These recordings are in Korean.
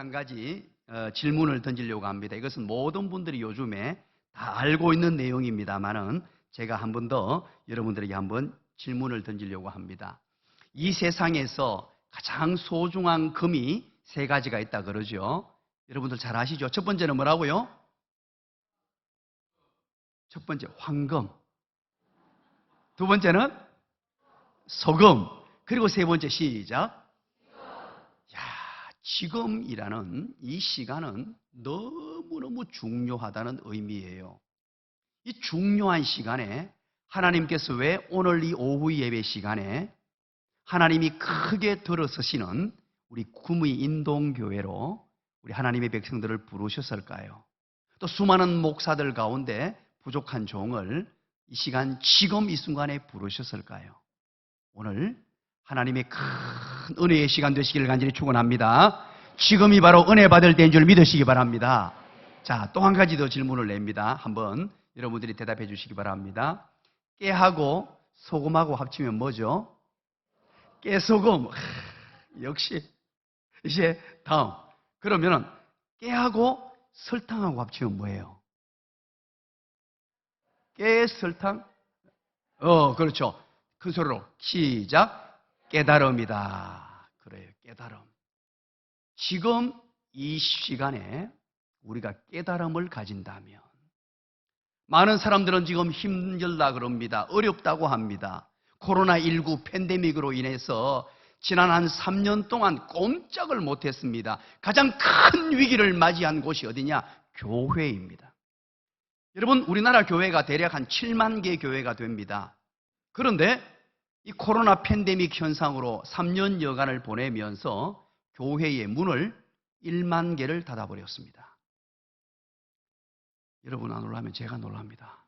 한 가지 질문을 던지려고 합니다. 이것은 모든 분들이 요즘에 다 알고 있는 내용입니다만은 제가 한 번 더 여러분들에게 한번 질문을 던지려고 합니다. 이 세상에서 가장 소중한 금이 세 가지가 있다 그러죠. 여러분들 잘 아시죠? 첫 번째는 뭐라고요? 첫 번째 황금, 두 번째는 소금, 그리고 세 번째 시작. 야, 지금이라는 이 시간은 너무너무 중요하다는 의미예요. 이 중요한 시간에 하나님께서 왜 오늘 이 오후 예배 시간에 하나님이 크게 들어서시는 우리 구미 인동교회로 우리 하나님의 백성들을 부르셨을까요? 또 수많은 목사들 가운데 부족한 종을 이 시간 지금 이 순간에 부르셨을까요? 오늘 하나님의 큰 은혜의 시간 되시기를 간절히 축원합니다. 지금이 바로 은혜 받을 때인 줄 믿으시기 바랍니다. 자, 또 한 가지 더 질문을 냅니다. 한번 여러분들이 대답해 주시기 바랍니다. 깨하고 소금하고 합치면 뭐죠? 깨소금. 역시. 이제 다음. 그러면은 깨하고 설탕하고 합치면 뭐예요? 깨, 설탕? 그렇죠. 큰 소리로 시작. 깨달음이다. 그래요. 깨달음. 지금 이 시간에 우리가 깨달음을 가진다면 많은 사람들은 지금 힘들다 그럽니다. 어렵다고 합니다. 코로나19 팬데믹으로 인해서 지난 한 3년 동안 꼼짝을 못했습니다. 가장 큰 위기를 맞이한 곳이 어디냐? 교회입니다. 여러분, 우리나라 교회가 대략 한 7만 개 교회가 됩니다. 그런데 이 코로나 팬데믹 현상으로 3년여간을 보내면서 교회의 문을 1만 개를 닫아버렸습니다. 여러분 안 놀라면 제가 놀랍니다.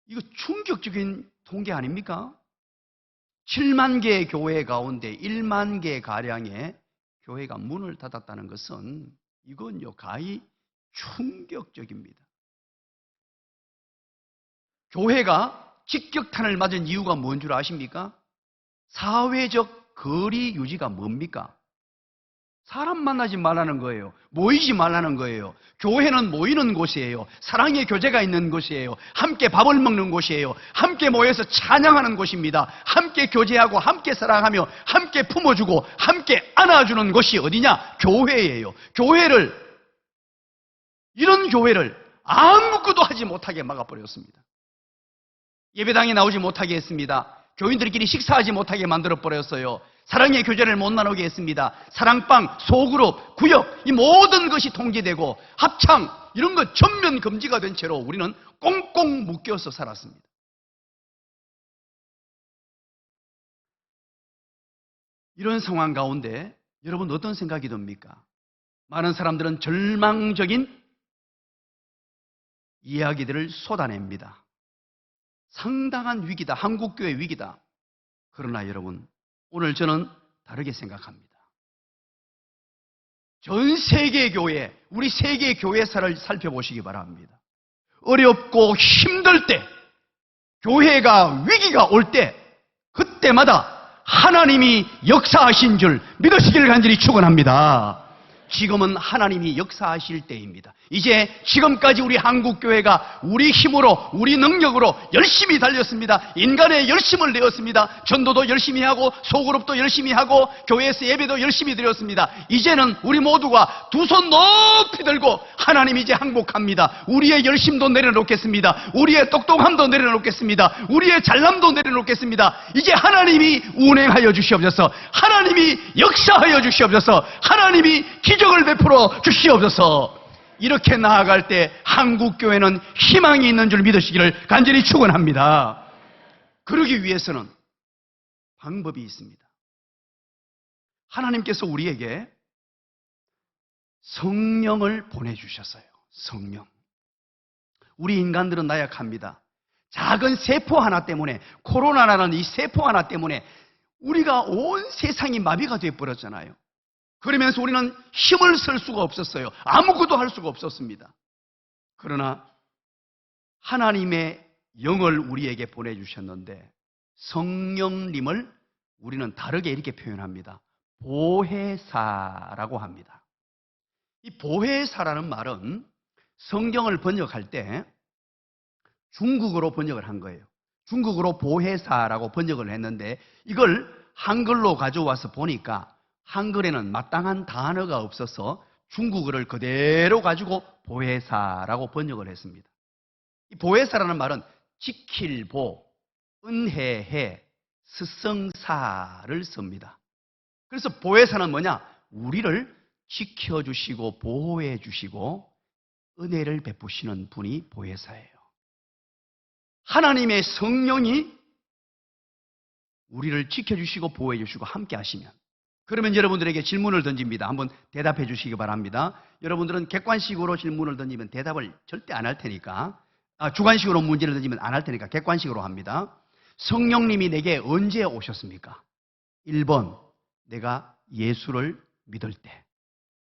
이거 충격적인 통계 아닙니까? 7만 개의 교회 가운데 1만 개 가량의 교회가 문을 닫았다는 것은 이건요 가히 충격적입니다. 교회가 직격탄을 맞은 이유가 뭔 줄 아십니까? 사회적 거리 유지가 뭡니까? 사람 만나지 말라는 거예요. 모이지 말라는 거예요. 교회는 모이는 곳이에요. 사랑의 교제가 있는 곳이에요. 함께 밥을 먹는 곳이에요. 함께 모여서 찬양하는 곳입니다. 함께 교제하고 함께 사랑하며 함께 품어주고 함께 안아주는 곳이 어디냐? 교회예요. 이런 교회를 아무것도 하지 못하게 막아버렸습니다. 예배당에 나오지 못하게 했습니다. 교인들끼리 식사하지 못하게 만들어버렸어요. 사랑의 교제를 못 나누게 했습니다. 사랑방, 소그룹, 구역 이 모든 것이 통제되고 합창 이런 것 전면 금지가 된 채로 우리는 꽁꽁 묶여서 살았습니다. 이런 상황 가운데 여러분 어떤 생각이 듭니까? 많은 사람들은 절망적인 이야기들을 쏟아냅니다. 상당한 위기다. 한국교회 위기다. 그러나 여러분, 오늘 저는 다르게 생각합니다. 전 세계 교회, 우리 세계 교회사를 살펴보시기 바랍니다. 어렵고 힘들 때, 교회가 위기가 올 때, 그때마다 하나님이 역사하신 줄 믿으시기를 간절히 축원합니다. 지금은 하나님이 역사하실 때입니다. 이제 지금까지 우리 한국교회가 우리 힘으로 우리 능력으로 열심히 달렸습니다. 인간의 열심을 내었습니다. 전도도 열심히 하고 소그룹도 열심히 하고 교회에서 예배도 열심히 드렸습니다. 이제는 우리 모두가 두 손 높이 들고 하나님 이제 항복합니다. 우리의 열심도 내려놓겠습니다. 우리의 똑똑함도 내려놓겠습니다. 우리의 잘남도 내려놓겠습니다. 이제 하나님이 운행하여 주시옵소서. 하나님이 역사하여 주시옵소서. 하나님이 기적을 베풀어 주시옵소서. 이렇게 나아갈 때 한국교회는 희망이 있는 줄 믿으시기를 간절히 축원합니다. 그러기 위해서는 방법이 있습니다. 하나님께서 우리에게 성령을 보내주셨어요. 성령. 우리 인간들은 나약합니다. 작은 세포 하나 때문에, 코로나라는 이 세포 하나 때문에 우리가 온 세상이 마비가 되어버렸잖아요. 그러면서 우리는 힘을 쓸 수가 없었어요. 아무것도 할 수가 없었습니다. 그러나 하나님의 영을 우리에게 보내주셨는데 성령님을 우리는 다르게 이렇게 표현합니다. 보혜사라고 합니다. 이 보혜사라는 말은 성경을 번역할 때 중국어로 번역을 한 거예요. 중국어로 보혜사라고 번역을 했는데 이걸 한글로 가져와서 보니까 한글에는 마땅한 단어가 없어서 중국어를 그대로 가지고 보혜사라고 번역을 했습니다. 이 보혜사라는 말은 지킬 보, 은혜해, 스성사를 씁니다. 그래서 보혜사는 뭐냐? 우리를 지켜주시고 보호해 주시고 은혜를 베푸시는 분이 보혜사예요. 하나님의 성령이 우리를 지켜주시고 보호해 주시고 함께 하시면, 그러면 여러분들에게 질문을 던집니다. 한번 대답해 주시기 바랍니다. 여러분들은 객관식으로 질문을 던지면 대답을 절대 안 할 테니까, 주관식으로 문제를 던지면 안 할 테니까 객관식으로 합니다. 성령님이 내게 언제 오셨습니까? 1번, 내가 예수를 믿을 때.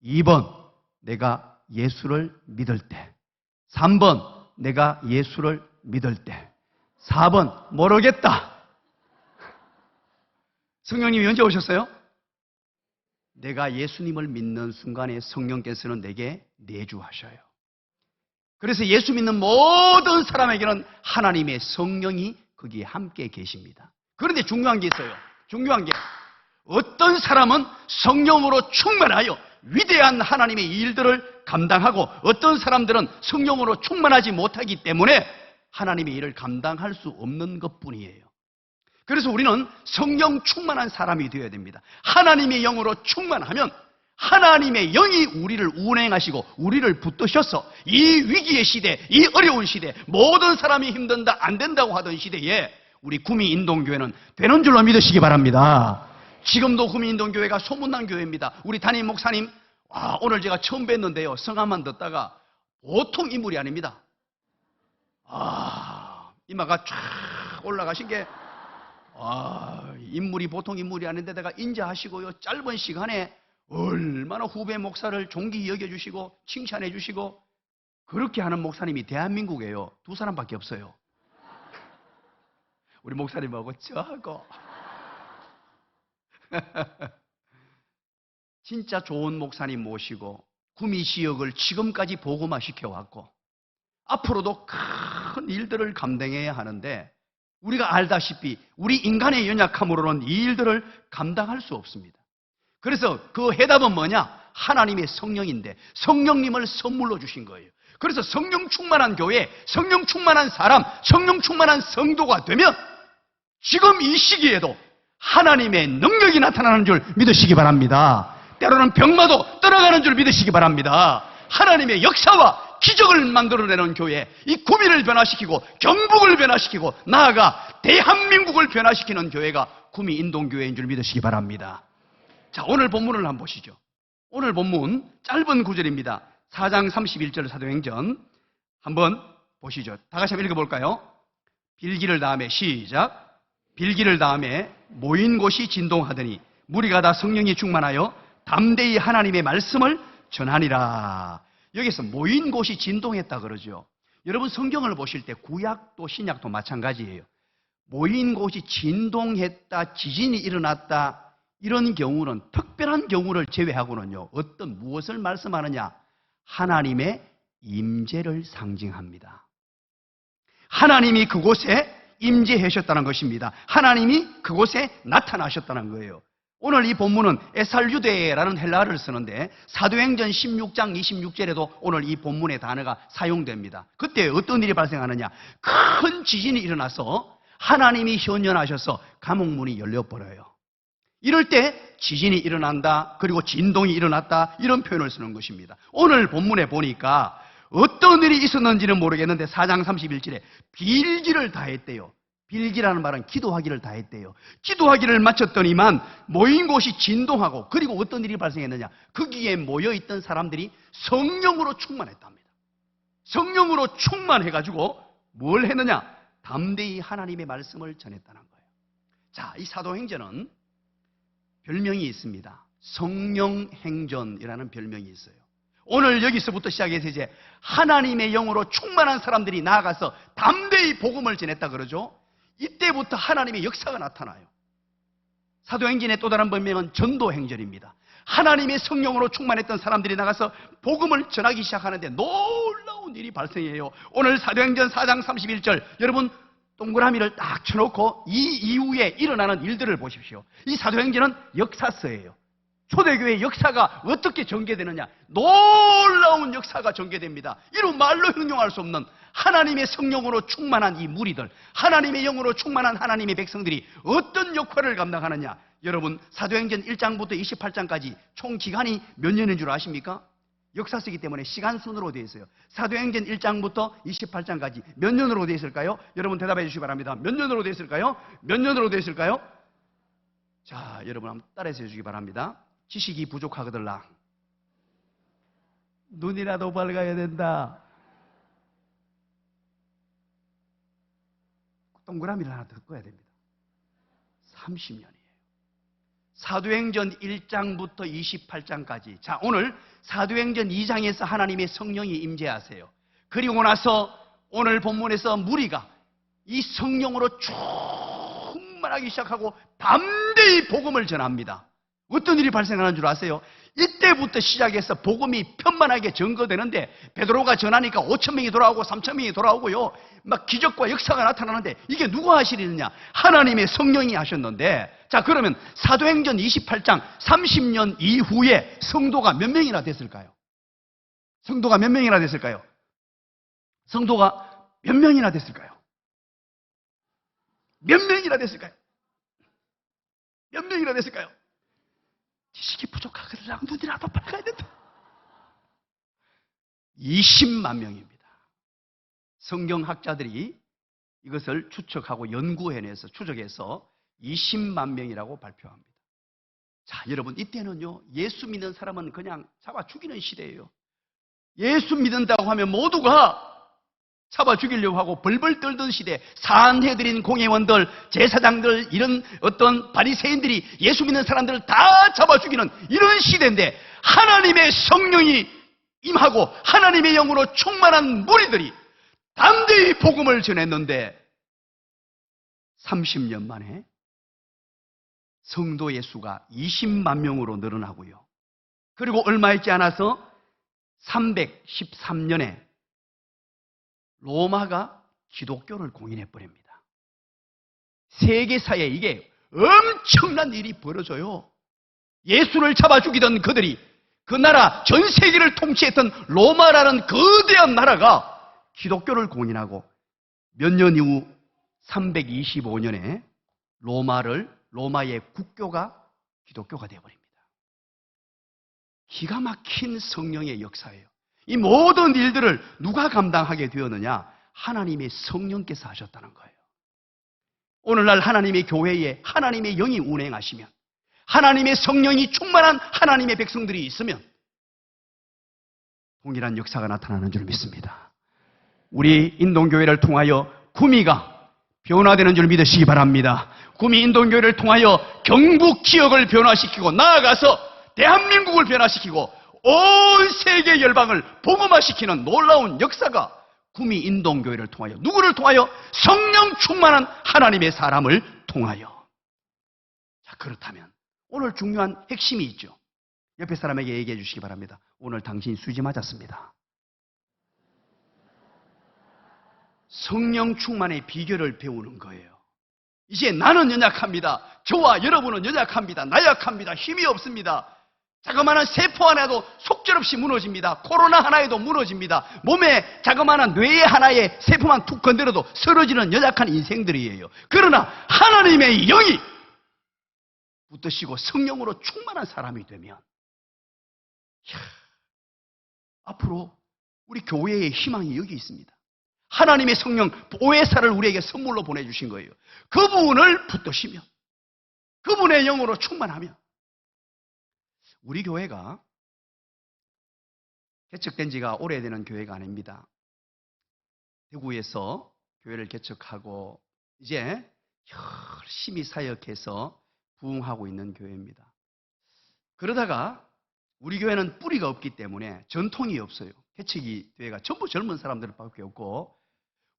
2번, 내가 예수를 믿을 때. 3번, 내가 예수를 믿을 때. 4번, 모르겠다. 성령님이 언제 오셨어요? 내가 예수님을 믿는 순간에 성령께서는 내게 내주하셔요. 그래서 예수 믿는 모든 사람에게는 하나님의 성령이 거기에 함께 계십니다. 그런데 중요한 게 있어요. 중요한 게, 어떤 사람은 성령으로 충만하여 위대한 하나님의 일들을 감당하고, 어떤 사람들은 성령으로 충만하지 못하기 때문에 하나님의 일을 감당할 수 없는 것뿐이에요. 그래서 우리는 성령 충만한 사람이 되어야 됩니다. 하나님의 영으로 충만하면 하나님의 영이 우리를 운행하시고 우리를 붙드셔서 이 위기의 시대, 이 어려운 시대, 모든 사람이 힘든다, 안 된다고 하던 시대에 우리 구미인동교회는 되는 줄로 믿으시기 바랍니다. 지금도 구미인동교회가 소문난 교회입니다. 우리 담임 목사님, 오늘 제가 처음 뵀는데요, 성함만 듣다가 보통 인물이 아닙니다. 이마가 쫙 올라가신 게, 인물이 보통 인물이 아닌데다가 인자하시고요, 짧은 시간에 얼마나 후배 목사를 존귀히 여겨주시고 칭찬해 주시고, 그렇게 하는 목사님이 대한민국에요 2사람밖에 없어요. 우리 목사님하고 저하고. 진짜 좋은 목사님 모시고 구미 지역을 지금까지 복음화 시켜왔고 앞으로도 큰 일들을 감당해야 하는데, 우리가 알다시피 우리 인간의 연약함으로는 이 일들을 감당할 수 없습니다. 그래서 그 해답은 뭐냐? 하나님의 성령인데 성령님을 선물로 주신 거예요. 그래서 성령 충만한 교회, 성령 충만한 사람, 성령 충만한 성도가 되면 지금 이 시기에도 하나님의 능력이 나타나는 줄 믿으시기 바랍니다. 때로는 병마도 떠나가는 줄 믿으시기 바랍니다. 하나님의 역사와 기적을 만들어내는 교회, 이 구미를 변화시키고 경북을 변화시키고 나아가 대한민국을 변화시키는 교회가 구미 인동교회인 줄 믿으시기 바랍니다. 자, 오늘 본문을 한번 보시죠. 오늘 본문 짧은 구절입니다. 4장 31절 사도행전 한번 보시죠. 다 같이 한번 읽어볼까요? 빌기를 다음에 시작. 빌기를 다음에 모인 곳이 진동하더니 무리가 다 성령이 충만하여 담대히 하나님의 말씀을 전하니라. 여기서 모인 곳이 진동했다 그러죠. 여러분 성경을 보실 때 구약도 신약도 마찬가지예요. 모인 곳이 진동했다, 지진이 일어났다, 이런 경우는 특별한 경우를 제외하고는요, 무엇을 말씀하느냐? 하나님의 임재를 상징합니다. 하나님이 그곳에 임재하셨다는 것입니다. 하나님이 그곳에 나타나셨다는 거예요. 오늘 이 본문은 에살유데라는 헬라어를 쓰는데 사도행전 16장 26절에도 오늘 이 본문의 단어가 사용됩니다. 그때 어떤 일이 발생하느냐? 큰 지진이 일어나서 하나님이 현현하셔서 감옥문이 열려버려요. 이럴 때 지진이 일어난다, 그리고 진동이 일어났다, 이런 표현을 쓰는 것입니다. 오늘 본문에 보니까 어떤 일이 있었는지는 모르겠는데 4장 31절에 빌기를 다했대요. 빌기라는 말은 기도하기를 다했대요. 기도하기를 마쳤더니만 모인 곳이 진동하고, 그리고 어떤 일이 발생했느냐? 거기에 모여있던 사람들이 성령으로 충만했답니다. 성령으로 충만해가지고 뭘 했느냐? 담대히 하나님의 말씀을 전했다는 거예요. 자, 이 사도행전은 별명이 있습니다. 성령행전이라는 별명이 있어요. 오늘 여기서부터 시작해서 이제 하나님의 영으로 충만한 사람들이 나아가서 담대히 복음을 전했다 그러죠. 이때부터 하나님의 역사가 나타나요. 사도행전의 또 다른 번명은 전도행전입니다. 하나님의 성령으로 충만했던 사람들이 나가서 복음을 전하기 시작하는데 놀라운 일이 발생해요. 오늘 사도행전 4장 31절, 여러분 동그라미를 딱 쳐놓고 이 이후에 일어나는 일들을 보십시오. 이 사도행전은 역사서예요. 초대교회의 역사가 어떻게 전개되느냐, 놀라운 역사가 전개됩니다. 이루 말로 형용할 수 없는 하나님의 성령으로 충만한 이 무리들, 하나님의 영으로 충만한 하나님의 백성들이 어떤 역할을 감당하느냐. 여러분 사도행전 1장부터 28장까지 총 기간이 몇 년인 줄 아십니까? 역사서이기 때문에 시간순으로 되어 있어요. 사도행전 1장부터 28장까지 몇 년으로 되어 있을까요? 여러분 대답해 주시기 바랍니다. 몇 년으로 되어 있을까요? 몇 년으로 되어 있을까요? 자, 여러분 한번 따라해 주시기 바랍니다. 지식이 부족하거들라. 눈이라도 밝아야 된다. 동그라미를 하나 더 꺼야 됩니다. 30년이에요. 사도행전 1장부터 28장까지. 자, 오늘 사도행전 2장에서 하나님의 성령이 임재하세요. 그리고 나서 오늘 본문에서 무리가 이 성령으로 충만하기 시작하고 담대히 복음을 전합니다. 어떤 일이 발생하는 줄 아세요? 이때부터 시작해서 복음이 편만하게 전거되는데 베드로가 전하니까 5,000명이 돌아오고 3,000명이 돌아오고요. 막 기적과 역사가 나타나는데 이게 누가 하시느냐? 하나님의 성령이 하셨는데, 자, 그러면 사도행전 28장 30년 이후에 성도가 몇 명이나 됐을까요? 성도가 몇 명이나 됐을까요? 성도가 몇 명이나 됐을까요? 몇 명이나 됐을까요? 몇 명이나 됐을까요? 지식이 부족하거든 눈이라도 밝아야 된다. 20만 명입니다. 성경학자들이 이것을 추측하고 연구해내서 추적해서 20만 명이라고 발표합니다. 자, 여러분 이때는요, 예수 믿는 사람은 그냥 잡아 죽이는 시대예요. 예수 믿는다고 하면 모두가 잡아 죽이려고 하고 벌벌 떨던 시대, 산해드린 공회원들, 제사장들, 이런 어떤 바리새인들이 예수 믿는 사람들을 다 잡아 죽이는 이런 시대인데, 하나님의 성령이 임하고 하나님의 영으로 충만한 무리들이 담대히 복음을 전했는데 30년 만에 성도의 수가 20만 명으로 늘어나고요. 그리고 얼마 있지 않아서 313년에 로마가 기독교를 공인해 버립니다. 세계사에 이게 엄청난 일이 벌어져요. 예수를 잡아 죽이던 그들이, 그 나라 전 세계를 통치했던 로마라는 거대한 나라가 기독교를 공인하고 몇 년 이후 325년에 로마의 국교가 기독교가 되어버립니다. 기가 막힌 성령의 역사예요. 이 모든 일들을 누가 감당하게 되었느냐? 하나님의 성령께서 하셨다는 거예요. 오늘날 하나님의 교회에 하나님의 영이 운행하시면, 하나님의 성령이 충만한 하나님의 백성들이 있으면 동일한 역사가 나타나는 줄 믿습니다. 우리 인동교회를 통하여 구미가 변화되는 줄 믿으시기 바랍니다. 구미 인동교회를 통하여 경북 지역을 변화시키고 나아가서 대한민국을 변화시키고 온 세계 열방을 복음화시키는 놀라운 역사가 구미 인동교회를 통하여, 누구를 통하여? 성령 충만한 하나님의 사람을 통하여. 자, 그렇다면 오늘 중요한 핵심이 있죠. 옆에 사람에게 얘기해 주시기 바랍니다. 오늘 당신 수지 맞았습니다. 성령 충만의 비결을 배우는 거예요. 이제 나는 연약합니다. 저와 여러분은 연약합니다. 나약합니다. 힘이 없습니다. 자그마한 세포 하나에도 속절없이 무너집니다. 코로나 하나에도 무너집니다. 몸에 자그마한 뇌 하나에 세포만 툭 건드려도 쓰러지는 연약한 인생들이에요. 그러나 하나님의 영이 붙드시고 성령으로 충만한 사람이 되면, 앞으로 우리 교회의 희망이 여기 있습니다. 하나님의 성령 보혜사를 우리에게 선물로 보내주신 거예요. 그분을 붙드시면, 그분의 영으로 충만하면, 우리 교회가 개척된 지가 오래되는 교회가 아닙니다. 대구에서 교회를 개척하고 이제 열심히 사역해서 부흥하고 있는 교회입니다. 그러다가 우리 교회는 뿌리가 없기 때문에 전통이 없어요. 개척이 교회가 전부 젊은 사람들밖에 없고,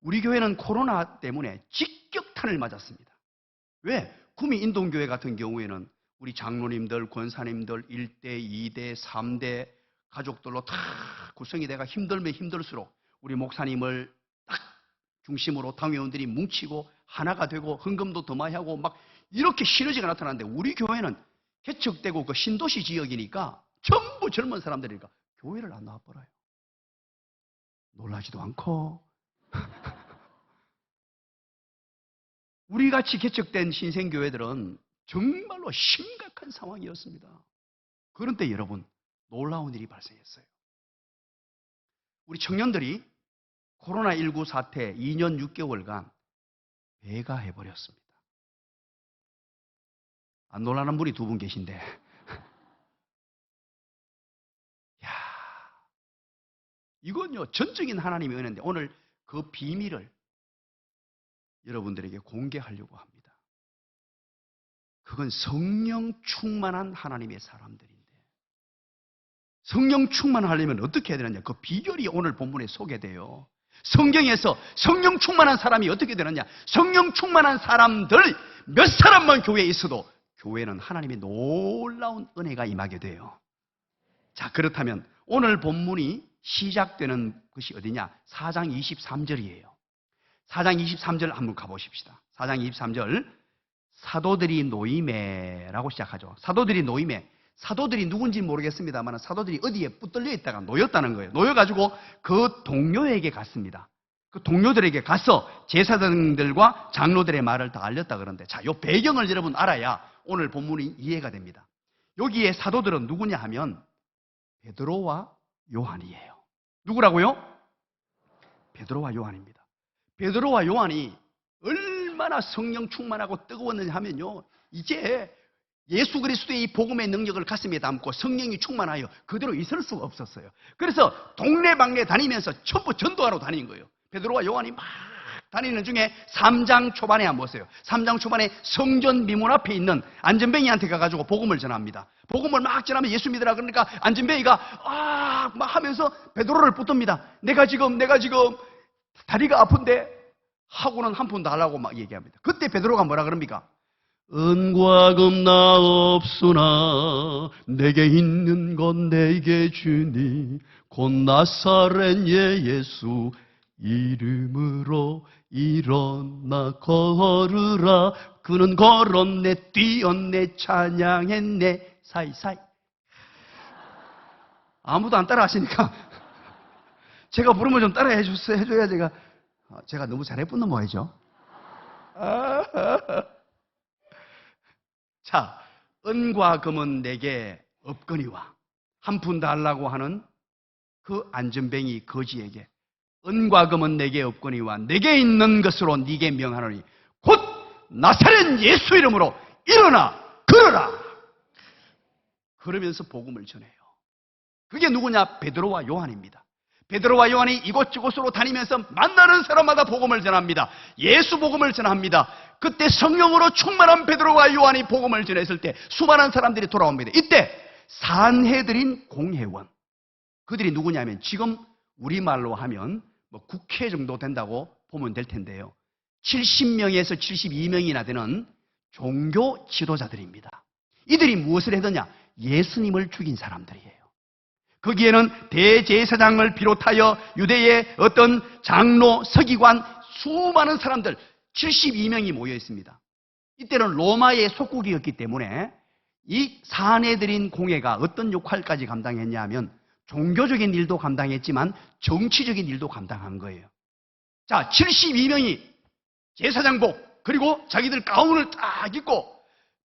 우리 교회는 코로나 때문에 직격탄을 맞았습니다. 왜? 구미 인동교회 같은 경우에는 우리 장로님들, 권사님들 1대, 2대, 3대 가족들로 다 구성이 돼가 힘들면 힘들수록 우리 목사님을 딱 중심으로 당회원들이 뭉치고 하나가 되고 헌금도 더 많이 하고 막 이렇게 시너지가 나타나는데, 우리 교회는 개척되고 그 신도시 지역이니까 전부 젊은 사람들이니까 교회를 안 나와버려요. 놀라지도 않고. 우리같이 개척된 신생교회들은 정말로 심각한 상황이었습니다. 그런데 여러분, 놀라운 일이 발생했어요. 우리 청년들이 코로나19 사태 2년 6개월간 배가 해버렸습니다. 안 놀라는 분이 두 분 계신데. 야, 이건요, 전적인 하나님의 은혜인데 오늘 그 비밀을 여러분들에게 공개하려고 합니다. 그건 성령 충만한 하나님의 사람들인데, 성령 충만하려면 어떻게 해야 되느냐, 그 비결이 오늘 본문에 소개돼요. 성경에서 성령 충만한 사람이 어떻게 되느냐, 성령 충만한 사람들 몇 사람만 교회에 있어도 교회는 하나님의 놀라운 은혜가 임하게 돼요. 자, 그렇다면 오늘 본문이 시작되는 것이 어디냐? 4장 23절이에요. 4장 23절 한번 가보십시다. 4장 23절, 사도들이 노임에라고 시작하죠. 사도들이 노임에. 사도들이 누군지 모르겠습니다만 사도들이 어디에 붙들려 있다가 놓였다는 거예요. 놓여가지고 그 동료에게 갔습니다. 그 동료들에게 가서 제사장들과 장로들의 말을 다 알렸다 그러는데, 자, 요 배경을 여러분 알아야 오늘 본문이 이해가 됩니다. 여기에 사도들은 누구냐 하면 베드로와 요한이에요. 누구라고요? 베드로와 요한입니다. 베드로와 요한이 얼마나 성령 충만하고 뜨거웠느냐 하면요, 이제 예수 그리스도의 이 복음의 능력을 가슴에 담고 성령이 충만하여 그대로 있을 수가 없었어요. 그래서 동네방네 다니면서 전부 전도하러 다닌 거예요. 베드로와 요한이 막 다니는 중에 3장 초반에 한번 보세요. 3장 초반에 성전 미문 앞에 있는 안전뱅이한테 가가지고 복음을 전합니다. 복음을 막 전하면 예수 믿으라 그러니까 안전뱅이가 막 하면서 베드로를 붙듭니다. 내가 지금 다리가 아픈데 하고는 한 푼 달라고 막 얘기합니다. 그때 베드로가 뭐라 그럽니까? 은과 금 나 없으나 내게 있는 건 내게 주니 곧 나사렛 예수 이름으로 일어나 걸으라. 그는 걸었네, 뛰었네, 찬양했네, 사이사이. 아무도 안 따라 하시니까 제가 부르면 좀 따라 해줘야 제가 너무 잘해붙는 모양이죠. 자, 은과 금은 내게 없거니와, 한 푼 달라고 하는 그 안전뱅이 거지에게 은과 금은 내게 없거니와 내게 있는 것으로 네게 명하노니 곧 나사렛 예수 이름으로 일어나 걸어라. 그러면서 복음을 전해요. 그게 누구냐? 베드로와 요한입니다. 베드로와 요한이 이곳저곳으로 다니면서 만나는 사람마다 복음을 전합니다. 예수 복음을 전합니다. 그때 성령으로 충만한 베드로와 요한이 복음을 전했을 때 수많은 사람들이 돌아옵니다. 이때 산헤드린 공회원, 그들이 누구냐면 지금 우리말로 하면 뭐 국회 정도 된다고 보면 될 텐데요, 70명에서 72명이나 되는 종교 지도자들입니다. 이들이 무엇을 했느냐? 예수님을 죽인 사람들이에요. 거기에는 대제사장을 비롯하여 유대의 어떤 장로, 서기관, 수많은 사람들 72명이 모여 있습니다. 이때는 로마의 속국이었기 때문에 이 산헤드린 공회가 어떤 역할까지 감당했냐 하면 종교적인 일도 감당했지만 정치적인 일도 감당한 거예요. 자, 72명이 제사장복 그리고 자기들 가운을 딱 입고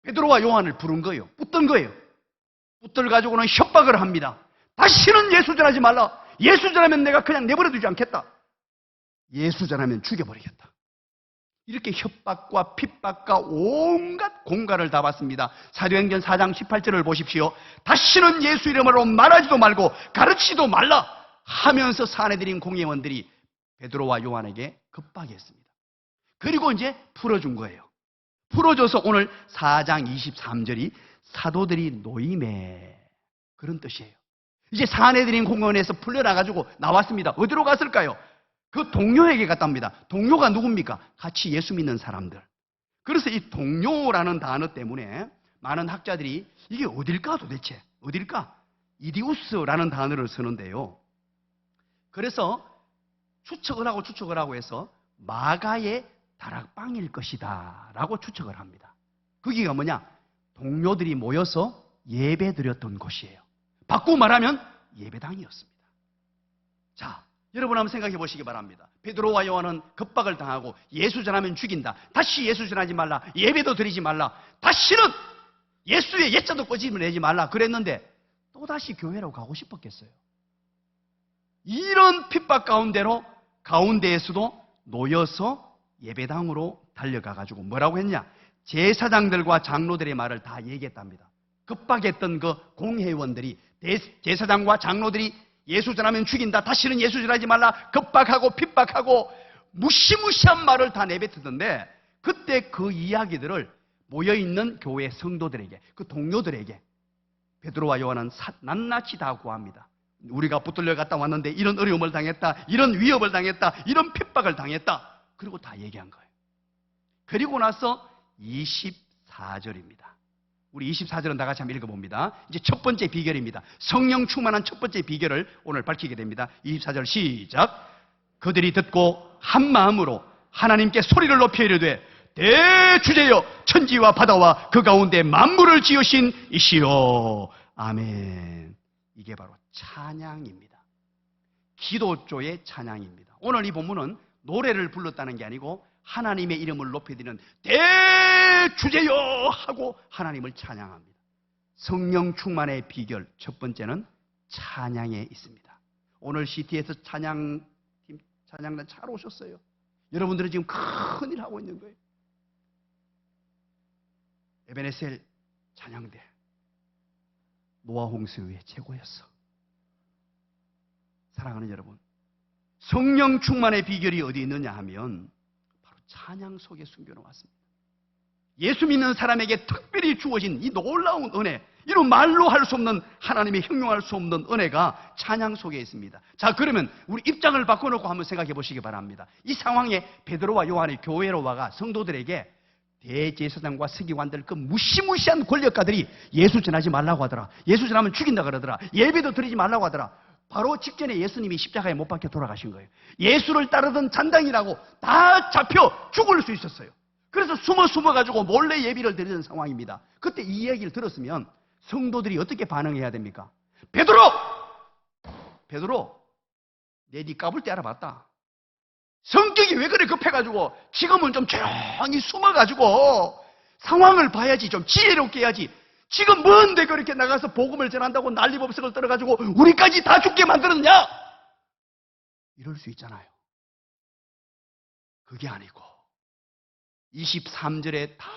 베드로와 요한을 부른 거예요. 붙든 거예요. 붙들가지고는 협박을 합니다. 다시는 예수 전하지 말라. 예수 전하면 내가 그냥 내버려두지 않겠다. 예수 전하면 죽여버리겠다. 이렇게 협박과 핍박과 온갖 공갈을 다 받습니다. 사도행전 4장 18절을 보십시오. 다시는 예수 이름으로 말하지도 말고 가르치지도 말라 하면서 산헤드린 공회원들이 베드로와 요한에게 급박했습니다. 그리고 이제 풀어준 거예요. 풀어줘서 오늘 4장 23절이 사도들이 노임에, 그런 뜻이에요. 이제 산헤드린 공회원에서 풀려나가지고 나왔습니다. 어디로 갔을까요? 그 동료에게 갔답니다. 동료가 누굽니까? 같이 예수 믿는 사람들. 그래서 이 동료라는 단어 때문에 많은 학자들이 이게 어딜까 도대체? 어딜까? 이디우스라는 단어를 쓰는데요. 그래서 추측을 하고 해서 마가의 다락방일 것이다 라고 추측을 합니다. 거기가 뭐냐? 동료들이 모여서 예배 드렸던 곳이에요. 바꾸고 말하면 예배당이었습니다. 자, 여러분 한번 생각해 보시기 바랍니다. 베드로와 요한은 겁박을 당하고 예수 전하면 죽인다. 다시 예수 전하지 말라. 예배도 드리지 말라. 다시는 예수의 예자도 꺼지내지 말라. 그랬는데 또다시 교회로 가고 싶었겠어요. 이런 핍박 가운데에서도 놓여서 예배당으로 달려가가지고 뭐라고 했냐? 제사장들과 장로들의 말을 다 얘기했답니다. 급박했던 그 공회원들이, 제사장과 장로들이 예수 전하면 죽인다, 다시는 예수 전하지 말라, 급박하고 핍박하고 무시무시한 말을 다 내뱉었는데, 그때 그 이야기들을 모여있는 교회 성도들에게, 그 동료들에게 베드로와 요한은 낱낱이 다 구합니다. 우리가 붙들려 갔다 왔는데 이런 어려움을 당했다, 이런 위협을 당했다, 이런 핍박을 당했다. 그리고 다 얘기한 거예요. 그리고 나서 24절입니다. 우리 24절은 다 같이 한번 읽어봅니다. 이제 첫 번째 비결입니다. 성령 충만한 첫 번째 비결을 오늘 밝히게 됩니다. 24절 시작. 그들이 듣고 한 마음으로 하나님께 소리를 높여 이르되 대주제여 천지와 바다와 그 가운데 만물을 지으신 이시여 아멘. 이게 바로 찬양입니다. 기도조의 찬양입니다. 오늘 이 본문은 노래를 불렀다는 게 아니고 하나님의 이름을 높여드리는 대주제여 하고 하나님을 찬양합니다. 성령 충만의 비결 첫 번째는 찬양에 있습니다. 오늘 CT에서 찬양단 잘 오셨어요. 여러분들은 지금 큰일 하고 있는 거예요. 에베네셀 찬양대 노아 홍수의 최고였어. 사랑하는 여러분, 성령 충만의 비결이 어디 있느냐 하면 바로 찬양 속에 숨겨놓았습니다. 예수 믿는 사람에게 특별히 주어진 이 놀라운 은혜, 이런 말로 할 수 없는 하나님의 형용할 수 없는 은혜가 찬양 속에 있습니다. 자, 그러면 우리 입장을 바꿔놓고 한번 생각해 보시기 바랍니다. 이 상황에 베드로와 요한이 교회로 와가 성도들에게 대제사장과 서기관들 그 무시무시한 권력가들이 예수 전하지 말라고 하더라, 예수 전하면 죽인다 그러더라, 예배도 드리지 말라고 하더라. 바로 직전에 예수님이 십자가에 못 박혀 돌아가신 거예요. 예수를 따르던 잔당이라고 다 잡혀 죽을 수 있었어요. 그래서 숨어가지고 몰래 예비를 드리는 상황입니다. 그때 이 이야기를 들었으면 성도들이 어떻게 반응해야 됩니까? 베드로, 내 네 까불 때 알아봤다. 성격이 왜 그래 급해가지고 지금은 좀 조용히 숨어가지고 상황을 봐야지, 좀 지혜롭게 해야지. 지금 뭔데 그렇게 나가서 복음을 전한다고 난리법석을 떨어가지고 우리까지 다 죽게 만들었냐? 이럴 수 있잖아요. 그게 아니고 23절에 다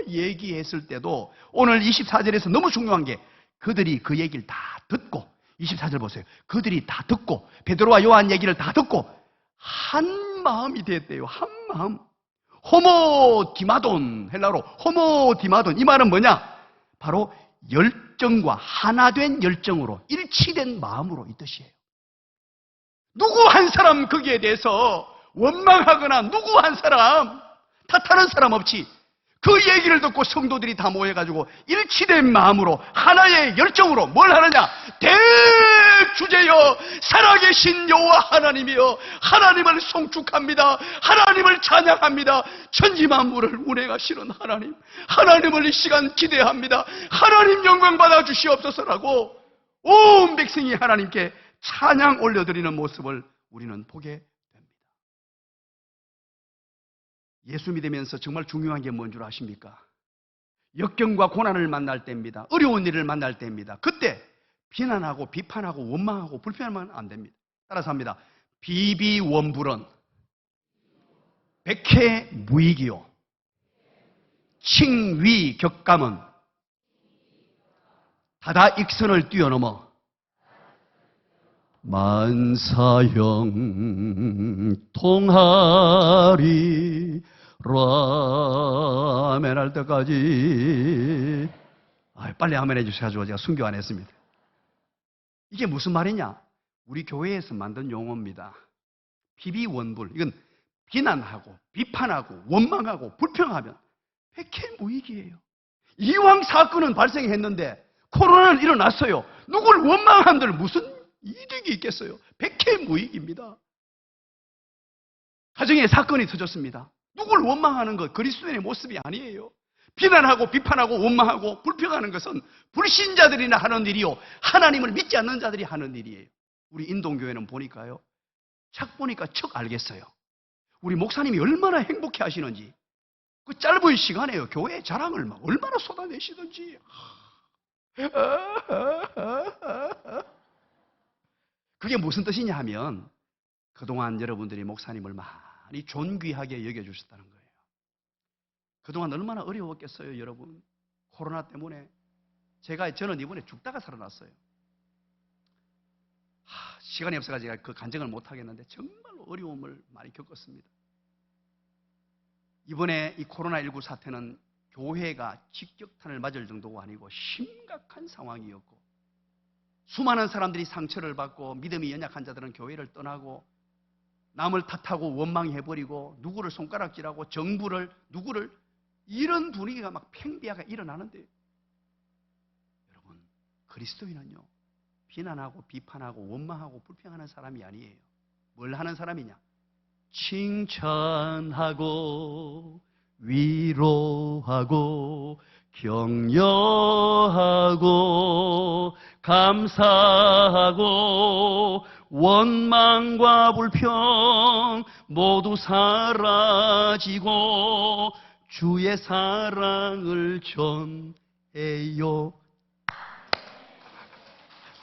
얘기했을 때도 오늘 24절에서 너무 중요한 게 그들이 그 얘기를 다 듣고 24절 보세요. 그들이 다 듣고 베드로와 요한 얘기를 다 듣고 한 마음이 됐대요. 한 마음. 호모디마돈, 헬라로 호모디마돈. 이 말은 뭐냐? 바로 열정과 하나된 열정으로 일치된 마음으로 이 뜻이에요. 누구 한 사람 거기에 대해서 원망하거나 누구 한 사람 탓하는 사람 없이 그 얘기를 듣고 성도들이 다 모여가지고 일치된 마음으로 하나의 열정으로 뭘 하느냐? 대주제여 살아계신 여호와 하나님이여 하나님을 송축합니다. 하나님을 찬양합니다. 천지만물을 운행하시는 하나님, 하나님을 이 시간 기대합니다. 하나님 영광 받아 주시옵소서라고 온 백성이 하나님께 찬양 올려드리는 모습을 우리는 보게 됩니다. 예수 믿으면서 정말 중요한 게 뭔 줄 아십니까? 역경과 고난을 만날 때입니다. 어려운 일을 만날 때입니다. 그때 비난하고 비판하고 원망하고 불평하면 안 됩니다. 따라서 합니다. 비비원불은 백해무익이요 칭위격감은 다다익선을 뛰어넘어 만사형 통하리 라멘 할 때까지. 빨리 아멘 해주셔가지고 제가 순교 안 했습니다. 이게 무슨 말이냐? 우리 교회에서 만든 용어입니다. 비비원불. 이건 비난하고 비판하고 원망하고 불평하면 백해무익이에요. 이왕 사건은 발생했는데 코로나는 일어났어요. 누굴 원망한들 무슨 이득이 있겠어요? 백해무익입니다. 가정에 사건이 터졌습니다. 누굴 원망하는 것 그리스도인의 모습이 아니에요. 비난하고 비판하고 원망하고 불평하는 것은 불신자들이나 하는 일이요, 하나님을 믿지 않는 자들이 하는 일이에요. 우리 인동교회는 보니까요, 책 보니까 척 알겠어요. 우리 목사님이 얼마나 행복해 하시는지. 그 짧은 시간에요, 교회 자랑을 막 얼마나 쏟아내시든지. 그게 무슨 뜻이냐 하면 그동안 여러분들이 목사님을 많이 존귀하게 여겨주셨다는 거예요. 그동안 얼마나 어려웠겠어요, 여러분. 코로나 때문에. 저는 이번에 죽다가 살아났어요. 시간이 없어가지고 제가 그 간증을 못 하겠는데 정말로 어려움을 많이 겪었습니다. 이번에 이 코로나19 사태는 교회가 직격탄을 맞을 정도가 아니고 심각한 상황이었고, 수많은 사람들이 상처를 받고 믿음이 연약한 자들은 교회를 떠나고 남을 탓하고 원망해버리고 누구를 손가락질하고 정부를 누구를, 이런 분위기가 막 팽배하게 일어나는데, 여러분, 그리스도인은요, 비난하고 비판하고 원망하고 불평하는 사람이 아니에요. 뭘 하는 사람이냐? 칭찬하고 위로하고 격려하고 감사하고 원망과 불평 모두 사라지고 주의 사랑을 전해요.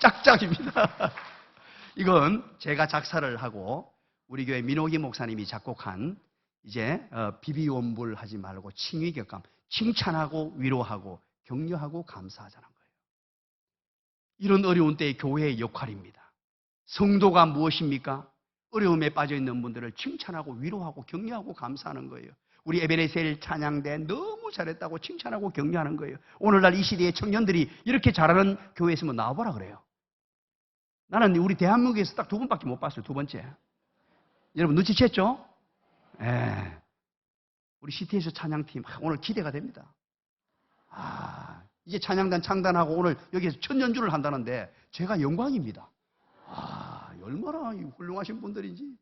짝짝입니다. 이건 제가 작사를 하고 우리 교회 민호기 목사님이 작곡한 이제 비비원불 하지 말고 칭의격감, 칭찬하고 위로하고 격려하고 감사하자는 거예요. 이런 어려운 때의 교회의 역할입니다. 성도가 무엇입니까? 어려움에 빠져 있는 분들을 칭찬하고 위로하고 격려하고 감사하는 거예요. 우리 에베네셀 찬양대 너무 잘했다고 칭찬하고 격려하는 거예요. 오늘날 이 시대의 청년들이 이렇게 잘하는 교회에 있으면 나와보라 그래요. 나는 우리 대한민국에서 딱 2분밖에 못 봤어요. 2번째. 여러분 눈치챘죠? 예. 우리 CT에서 찬양팀 오늘 기대가 됩니다. 이제 찬양단 창단하고 오늘 여기에서 첫 연주를 한다는데 제가 영광입니다. 얼마나 훌륭하신 분들인지.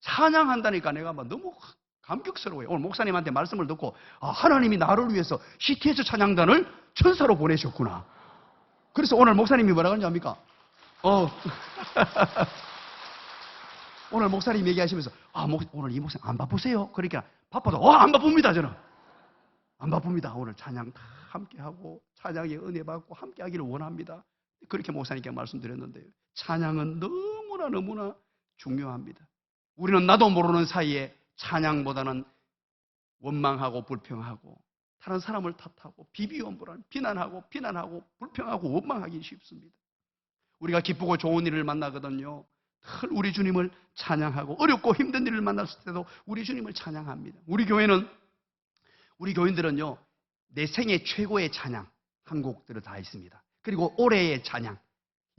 찬양한다니까 내가 막 너무 감격스러워요. 오늘 목사님한테 말씀을 듣고 하나님이 나를 위해서 CT에서 찬양단을 천사로 보내셨구나. 그래서 오늘 목사님이 뭐라고 하는지 압니까? 오늘 목사님 얘기하시면서 오늘 이 목사님 안 바쁘세요? 그러니까 바빠도 안 바쁩니다. 저는 안 바쁩니다. 오늘 찬양 다 함께하고 찬양의 은혜 받고 함께하기를 원합니다. 그렇게 목사님께 말씀드렸는데요, 찬양은 너무나 중요합니다. 우리는 나도 모르는 사이에 찬양보다는 원망하고 불평하고 다른 사람을 탓하고 비비원불안, 비난하고 불평하고 원망하기 쉽습니다. 우리가 기쁘고 좋은 일을 만나거든요, 늘 우리 주님을 찬양하고 어렵고 힘든 일을 만났을 때도 우리 주님을 찬양합니다. 우리 교인들은요, 내 생애 최고의 찬양 한 곡들을 다 있습니다. 그리고 올해의 찬양,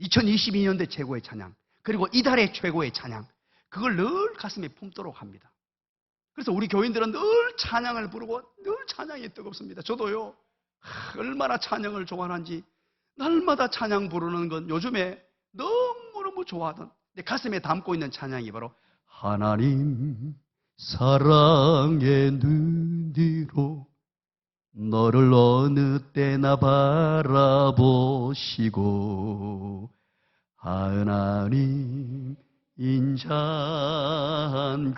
2022년대 최고의 찬양, 그리고 이달의 최고의 찬양, 그걸 늘 가슴에 품도록 합니다. 그래서 우리 교인들은 늘 찬양을 부르고 늘 찬양이 뜨겁습니다. 저도요, 얼마나 찬양을 좋아하는지 날마다 찬양 부르는 건 요즘에 너무너무 좋아하던 내 가슴에 담고 있는 찬양이 바로 하나님 사랑의 눈으로 너를 어느 때나 바라보시고 하나님 인자한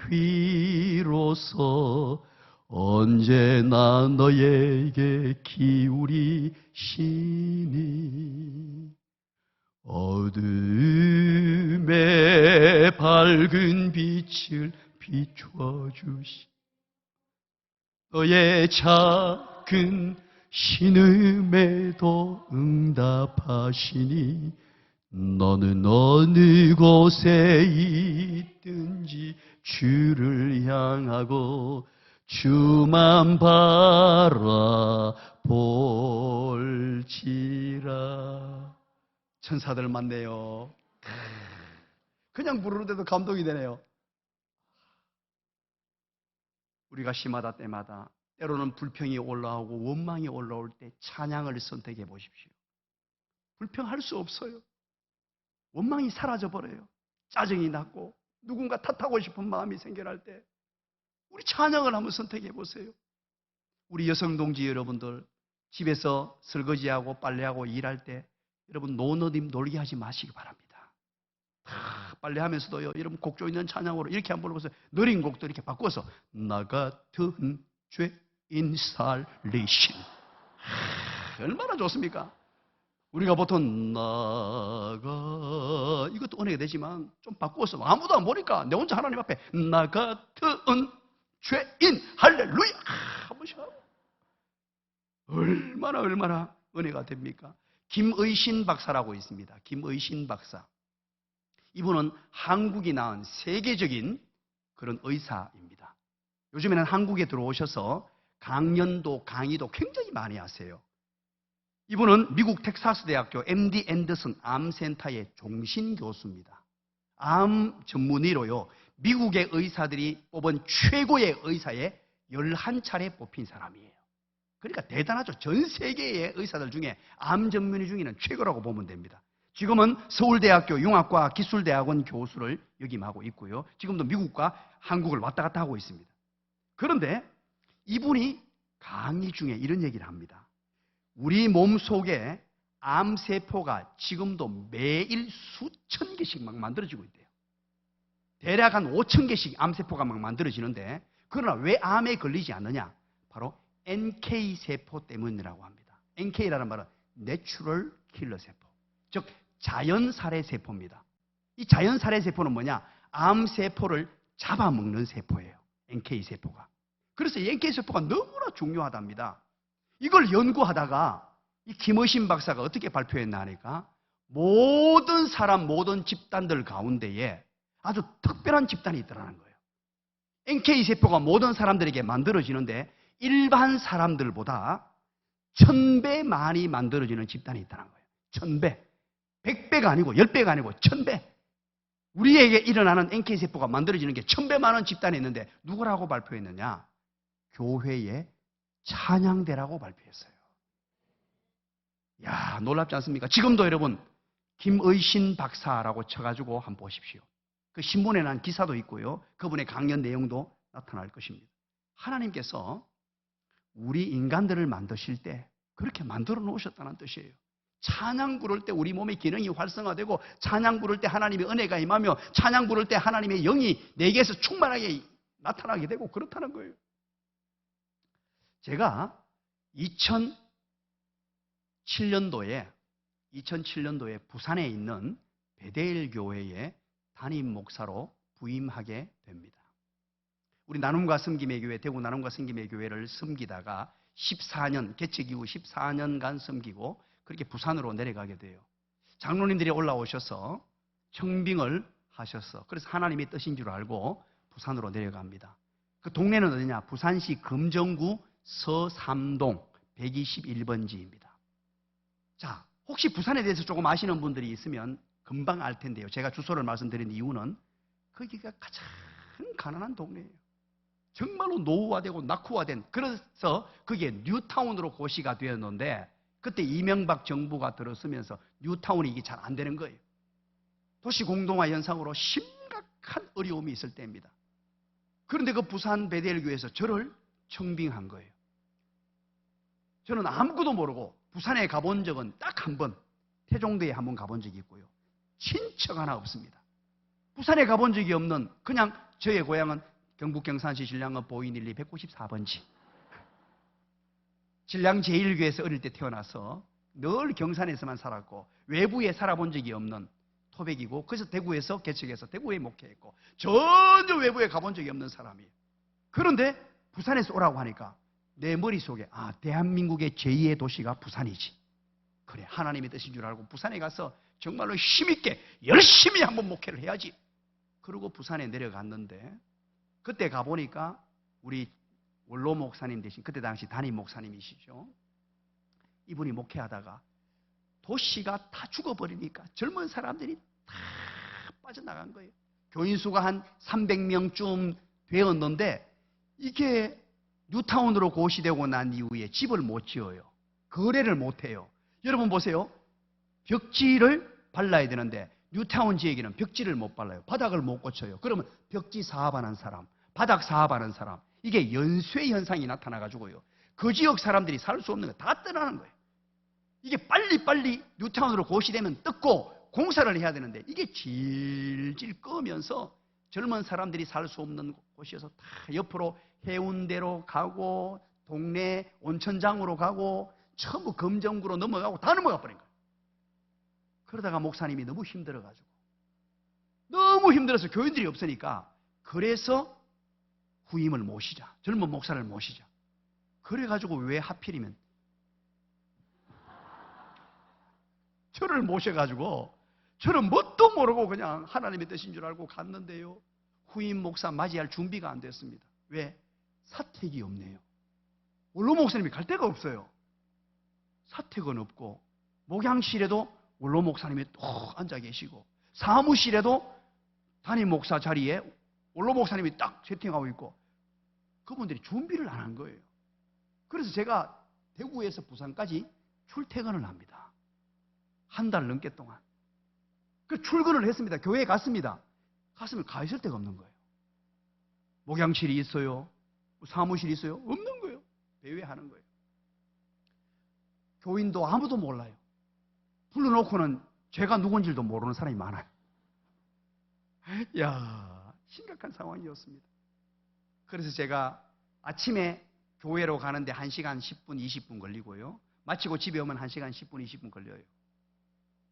귀로서 언제나 너에게 기울이시니 어둠에 밝은 빛을 비춰주시 너의 작은 신음에도 응답하시니 너는 어느 곳에 있든지 주를 향하고 주만 바라볼지라. 천사들 많네요. 그냥 부르는데도 감동이 되네요. 우리가 시마다 때마다 때로는 불평이 올라오고 원망이 올라올 때 찬양을 선택해 보십시오. 불평할 수 없어요. 원망이 사라져 버려요. 짜증이 났고 누군가 탓하고 싶은 마음이 생겨날 때 우리 찬양을 한번 선택해 보세요. 우리 여성 동지 여러분들, 집에서 설거지하고 빨래하고 일할 때 여러분 노너님 놀게 하지 마시기 바랍니다. 빨래하면서도요, 여러분 곡조 있는 찬양으로 이렇게 한번 불러보세요. 느린 곡도 이렇게 바꿔서 나 같은 죄인 살리신. 얼마나 좋습니까? 우리가 보통 나가 이것도 은혜가 되지만 좀 바꾸어서 아무도 안 보니까 내 혼자 하나님 앞에 나 같은 죄인 할렐루야 한 번씩 하고 얼마나 은혜가 됩니까? 김의신 박사라고 있습니다. 김의신 박사. 이분은 한국이 낳은 세계적인 그런 의사입니다. 요즘에는 한국에 들어오셔서 강연도 강의도 굉장히 많이 하세요. 이분은 미국 텍사스 대학교 MD 앤더슨 암센터의 종신 교수입니다. 암 전문의로요, 미국의 의사들이 뽑은 최고의 의사에 11차례 뽑힌 사람이에요. 그러니까 대단하죠. 전 세계의 의사들 중에 암 전문의 중에는 최고라고 보면 됩니다. 지금은 서울대학교 융합과 기술대학원 교수를 역임하고 있고요. 지금도 미국과 한국을 왔다 갔다 하고 있습니다. 그런데 이분이 강의 중에 이런 얘기를 합니다. 우리 몸속에 암세포가 지금도 매일 수천 개씩 막 만들어지고 있대요. 대략 한 5천 개씩 암세포가 막 만들어지는데, 그러나 왜 암에 걸리지 않느냐? 바로 NK세포 때문이라고 합니다. NK라는 말은 내추럴 킬러 세포, 즉 자연살해세포입니다. 이 자연살해세포는 뭐냐? 암세포를 잡아먹는 세포예요. NK세포가. 그래서 이 NK세포가 너무나 중요하답니다. 이걸 연구하다가 이 김의신 박사가 어떻게 발표했나 하니까 모든 사람, 모든 집단들 가운데에 아주 특별한 집단이 있더라는 거예요. NK세포가 모든 사람들에게 만들어지는데 일반 사람들보다 1000배 많이 만들어지는 집단이 있다는 거예요. 1000배. 100배가 아니고 10배가 아니고 1000배. 우리에게 일어나는 NK세포가 만들어지는 게 1000배 많은 집단이 있는데 누구라고 발표했느냐? 교회의 찬양대라고 발표했어요. 야, 놀랍지 않습니까? 지금도 여러분 김의신 박사라고 쳐가지고 한번 보십시오. 그 신문에 난 기사도 있고요, 그분의 강연 내용도 나타날 것입니다. 하나님께서 우리 인간들을 만드실 때 그렇게 만들어 놓으셨다는 뜻이에요. 찬양 부를 때 우리 몸의 기능이 활성화되고, 찬양 부를 때 하나님의 은혜가 임하며, 찬양 부를 때 하나님의 영이 내게서 충만하게 나타나게 되고 그렇다는 거예요. 제가 2007년도에 부산에 있는 베델 교회의 담임 목사로 부임하게 됩니다. 우리 나눔과 섬김의 교회, 대구 나눔과 섬김의 교회를 섬기다가 14년, 개척 이후 14년간 섬기고 그렇게 부산으로 내려가게 돼요. 장로님들이 올라오셔서 청빙을 하셔서, 그래서 하나님의 뜻인 줄 알고 부산으로 내려갑니다. 그 동네는 어디냐? 부산시 금정구 서삼동 121번지입니다. 자, 혹시 부산에 대해서 조금 아시는 분들이 있으면 금방 알 텐데요. 제가 주소를 말씀드린 이유는 거기가 가장 가난한 동네예요. 정말로 노후화되고 낙후화된, 그래서 그게 뉴타운으로 고시가 되었는데, 그때 이명박 정부가 들어서면서 뉴타운이 이게 잘 안 되는 거예요. 도시 공동화 현상으로 심각한 어려움이 있을 때입니다. 그런데 그 부산 베델교회에서 저를 청빙한 거예요. 저는 아무것도 모르고 부산에 가본 적은 딱 한 번, 태종대에 한 번 가본 적이 있고요. 친척 하나 없습니다. 부산에 가본 적이 없는, 그냥 저의 고향은 경북 경산시 신량읍 보인일리 194번지. 신량 제1교회에서 어릴 때 태어나서 늘 경산에서만 살았고 외부에 살아본 적이 없는 토백이고, 그래서 대구에서 개척해서 대구에 목회했고 전혀 외부에 가본 적이 없는 사람이에요. 그런데 부산에서 오라고 하니까 내 머릿속에 대한민국의 제2의 도시가 부산이지. 그래, 하나님의 뜻인 줄 알고 부산에 가서 정말로 힘있게 열심히 한번 목회를 해야지. 그러고 부산에 내려갔는데, 그때 가보니까 우리 원로 목사님 대신 그때 당시 담임 목사님이시죠. 이분이 목회하다가 도시가 다 죽어버리니까 젊은 사람들이 다 빠져나간 거예요. 교인 수가 한 300명쯤 되었는데 이게 뉴타운으로 고시되고 난 이후에 집을 못 지어요. 거래를 못 해요. 여러분 보세요. 벽지를 발라야 되는데 뉴타운 지역에는 벽지를 못 발라요. 바닥을 못 고쳐요. 그러면 벽지 사업하는 사람, 바닥 사업하는 사람, 이게 연쇄 현상이 나타나가지고요. 그 지역 사람들이 살 수 없는 거 다 떠나는 거예요. 이게 빨리빨리 뉴타운으로 고시되면 뜯고 공사를 해야 되는데 이게 질질 끄면서 젊은 사람들이 살 수 없는 곳이어서 다 옆으로 해운대로 가고 동네 온천장으로 가고 전부 금정구로 넘어가고 다 넘어가 버린 거예요. 그러다가 목사님이 너무 힘들어가지고 너무 힘들어서 교인들이 없으니까 그래서 후임을 모시자. 젊은 목사를 모시자. 그래가지고 왜 하필이면 저를 모셔가지고 저는 뭣도 모르고 그냥 하나님의 뜻인 줄 알고 갔는데요. 후임 목사 맞이할 준비가 안 됐습니다. 왜? 사택이 없네요. 원로 목사님이 갈 데가 없어요. 사택은 없고 목양실에도 원로 목사님이 또 앉아 계시고 사무실에도 담임 목사 자리에 원로 목사님이 딱 세팅하고 있고 그분들이 준비를 안 한 거예요. 그래서 제가 대구에서 부산까지 출퇴근을 합니다. 한 달 넘게 동안. 그 출근을 했습니다. 교회에 갔습니다. 갔으면 가 있을 데가 없는 거예요. 목양실이 있어요. 사무실이 있어요. 없는 거예요. 배회하는 거예요. 교인도 아무도 몰라요. 불러놓고는 제가 누군지도 모르는 사람이 많아요. 야, 심각한 상황이었습니다. 그래서 제가 아침에 교회로 가는데 1시간 10분, 20분 걸리고요. 마치고 집에 오면 1시간 10분, 20분 걸려요.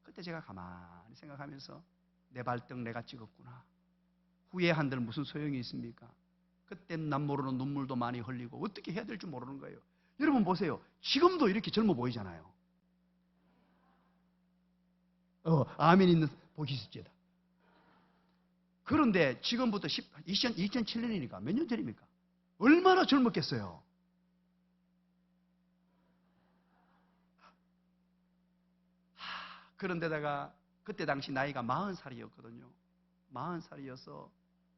그때 제가 가만히 생각하면서 내 발등 내가 찍었구나. 후회한들 무슨 소용이 있습니까? 그땐 남 모르는 눈물도 많이 흘리고 어떻게 해야 될지 모르는 거예요. 여러분 보세요. 지금도 이렇게 젊어 보이잖아요. 아멘 있는 보시스제다. 그런데 지금부터 2007년이니까 몇 년 전입니까? 얼마나 젊었겠어요. 그런데다가 그때 당시 나이가 40살이었거든요. 40살이어서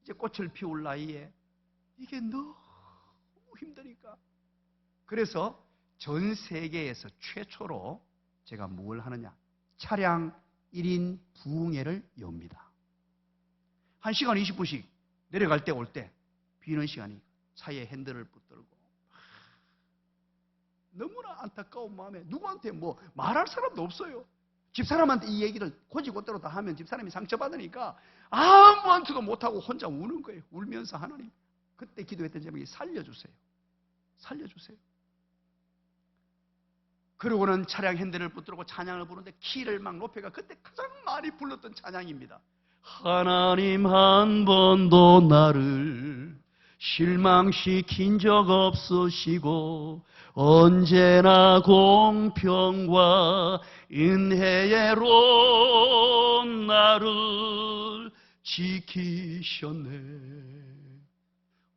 이제 꽃을 피울 나이에 이게 너무 힘드니까. 그래서 전 세계에서 최초로 제가 뭘 하느냐. 차량 1인 부흥회를 엽니다. 1시간 20분씩 내려갈 때 올 때 비는 시간이 차에 핸들을 붙들고 너무나 안타까운 마음에 누구한테 뭐 말할 사람도 없어요. 집사람한테 이 얘기를 고지고대로 다 하면 집사람이 상처받으니까 아무한테도 못하고 혼자 우는 거예요. 울면서 하나님. 그때 기도했던 제목이 살려주세요. 살려주세요. 그러고는 차량 핸들을 붙들고 찬양을 부르는데 키를 막 높여가 그때 가장 많이 불렀던 찬양입니다. 하나님 한 번도 나를 실망시킨 적 없으시고 언제나 공평과 은혜로 나를 지키셨네.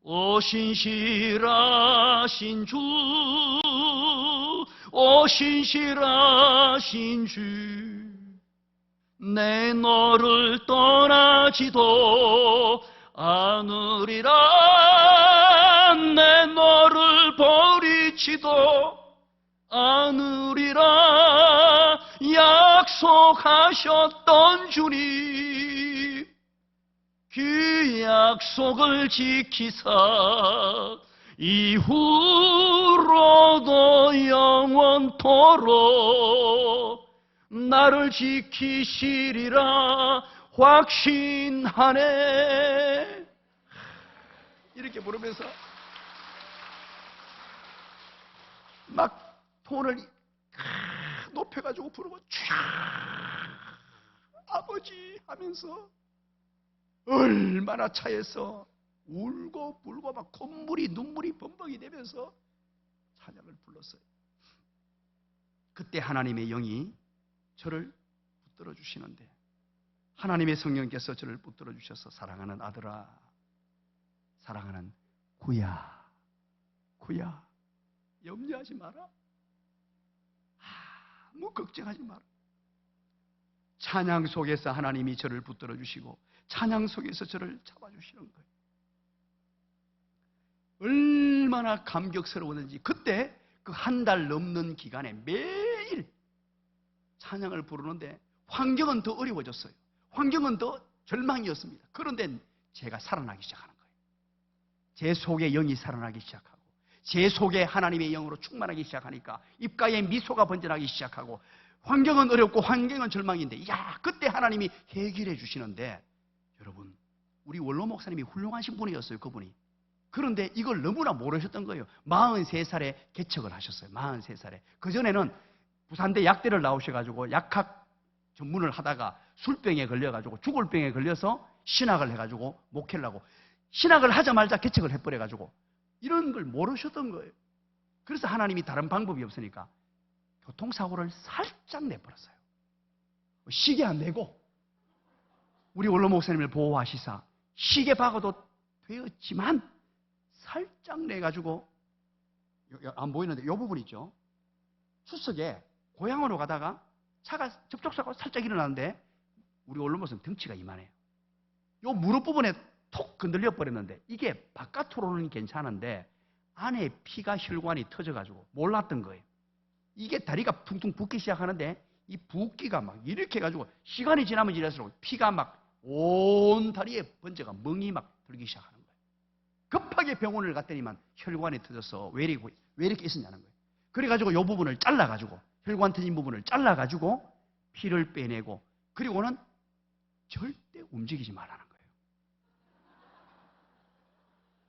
오 신실하신 주, 오 신실하신 주, 내 너를 떠나지도 않으리라. 내 너를 버리지도 않으리라. 약속하셨던 주님, 그 약속을 지키사 이후로도 영원토록 나를 지키시리라 확신하네. 이렇게 부르면서 막 톤을 높여가지고 부르고 아버지 하면서 얼마나 차에서 울고 불고 막 콧물이 눈물이 범벅이 되면서 찬양을 불렀어요. 그때 하나님의 영이 저를 붙들어 주시는데 하나님의 성령께서 저를 붙들어 주셔서 사랑하는 아들아, 사랑하는 구야, 구야, 염려하지 마라. 아무 걱정하지 마라. 찬양 속에서 하나님이 저를 붙들어 주시고 찬양 속에서 저를 잡아주시는 거예요. 얼마나 감격스러웠는지. 그때 그 한 달 넘는 기간에 매일 찬양을 부르는데 환경은 더 어려워졌어요. 환경은 더 절망이었습니다. 그런데 제가 살아나기 시작하는 거예요. 제 속에 영이 살아나기 시작하고 제 속에 하나님의 영으로 충만하기 시작하니까 입가에 미소가 번져나기 시작하고 환경은 어렵고 환경은 절망인데 그때 하나님이 해결해 주시는데 여러분 우리 원로 목사님이 훌륭하신 분이었어요. 그분이. 그런데 이걸 너무나 모르셨던 거예요. 43살에 개척을 하셨어요. 43살에. 그전에는 부산대 약대를 나오셔가지고 약학 전문을 하다가 술병에 걸려가지고 죽을 병에 걸려서 신학을 해가지고 목회를 하고 신학을 하자마자 개척을 해버려가지고 이런 걸 모르셨던 거예요. 그래서 하나님이 다른 방법이 없으니까 교통사고를 살짝 내버렸어요. 시계 안 내고 우리 원로 목사님을 보호하시사 시계 박아도 되었지만 살짝 내가지고 안 보이는데 이 부분 있죠. 추석에 고향으로 가다가 차가 접촉사고가 살짝 일어나는데 우리 원로 목사님 덩치가 이만해요. 요 무릎 부분에 톡 건들려 버렸는데 이게 바깥으로는 괜찮은데 안에 피가 혈관이 터져가지고 몰랐던 거예요. 이게 다리가 퉁퉁 붓기 시작하는데 이 붓기가 막 이렇게 해가지고 시간이 지나면 지날수록 피가 막 온 다리에 번져가 멍이 막 들기 시작하는 거예요. 급하게 병원을 갔더니만 혈관이 터져서 왜 이렇게 있었냐는 거예요. 그래가지고 이 부분을 잘라가지고 혈관 터진 부분을 잘라가지고 피를 빼내고 그리고는 절대 움직이지 말라는 거예요.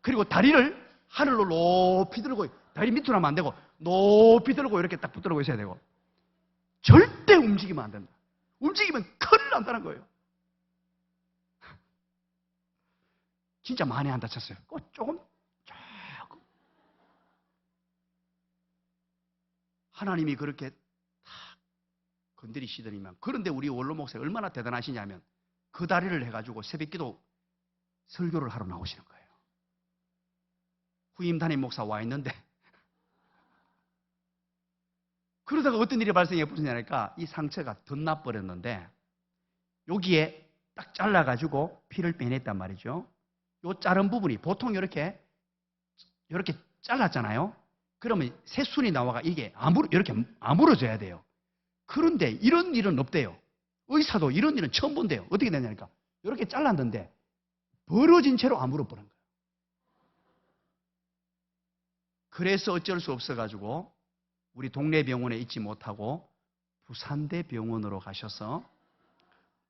그리고 다리를 하늘로 높이 들고 다리 밑으로 하면 안 되고 높이 들고 이렇게 딱 붙들고 있어야 되고 절대 움직이면 안 된다. 움직이면 큰일 난다는 거예요. 진짜 많이 안 다쳤어요. 조금 하나님이 그렇게 탁 건드리시더니만 그런데 우리 원로 목사가 얼마나 대단하시냐면 그 다리를 해가지고 새벽기도 설교를 하러 나오시는 거예요. 후임 담임 목사 와 있는데 그러다가 어떤 일이 발생해 버리냐니까 이 상처가 덧나버렸는데 여기에 딱 잘라가지고 피를 빼냈단 말이죠. 요 자른 부분이 보통 이렇게 잘랐잖아요. 그러면 새순이 나와가 이게 이렇게 아물어져야 돼요. 그런데 이런 일은 없대요. 의사도 이런 일은 처음 본대요. 어떻게 되냐니까 이렇게 잘랐는데 벌어진 채로 아물어버린 거예요. 그래서 어쩔 수 없어가지고 우리 동네 병원에 있지 못하고 부산대 병원으로 가셔서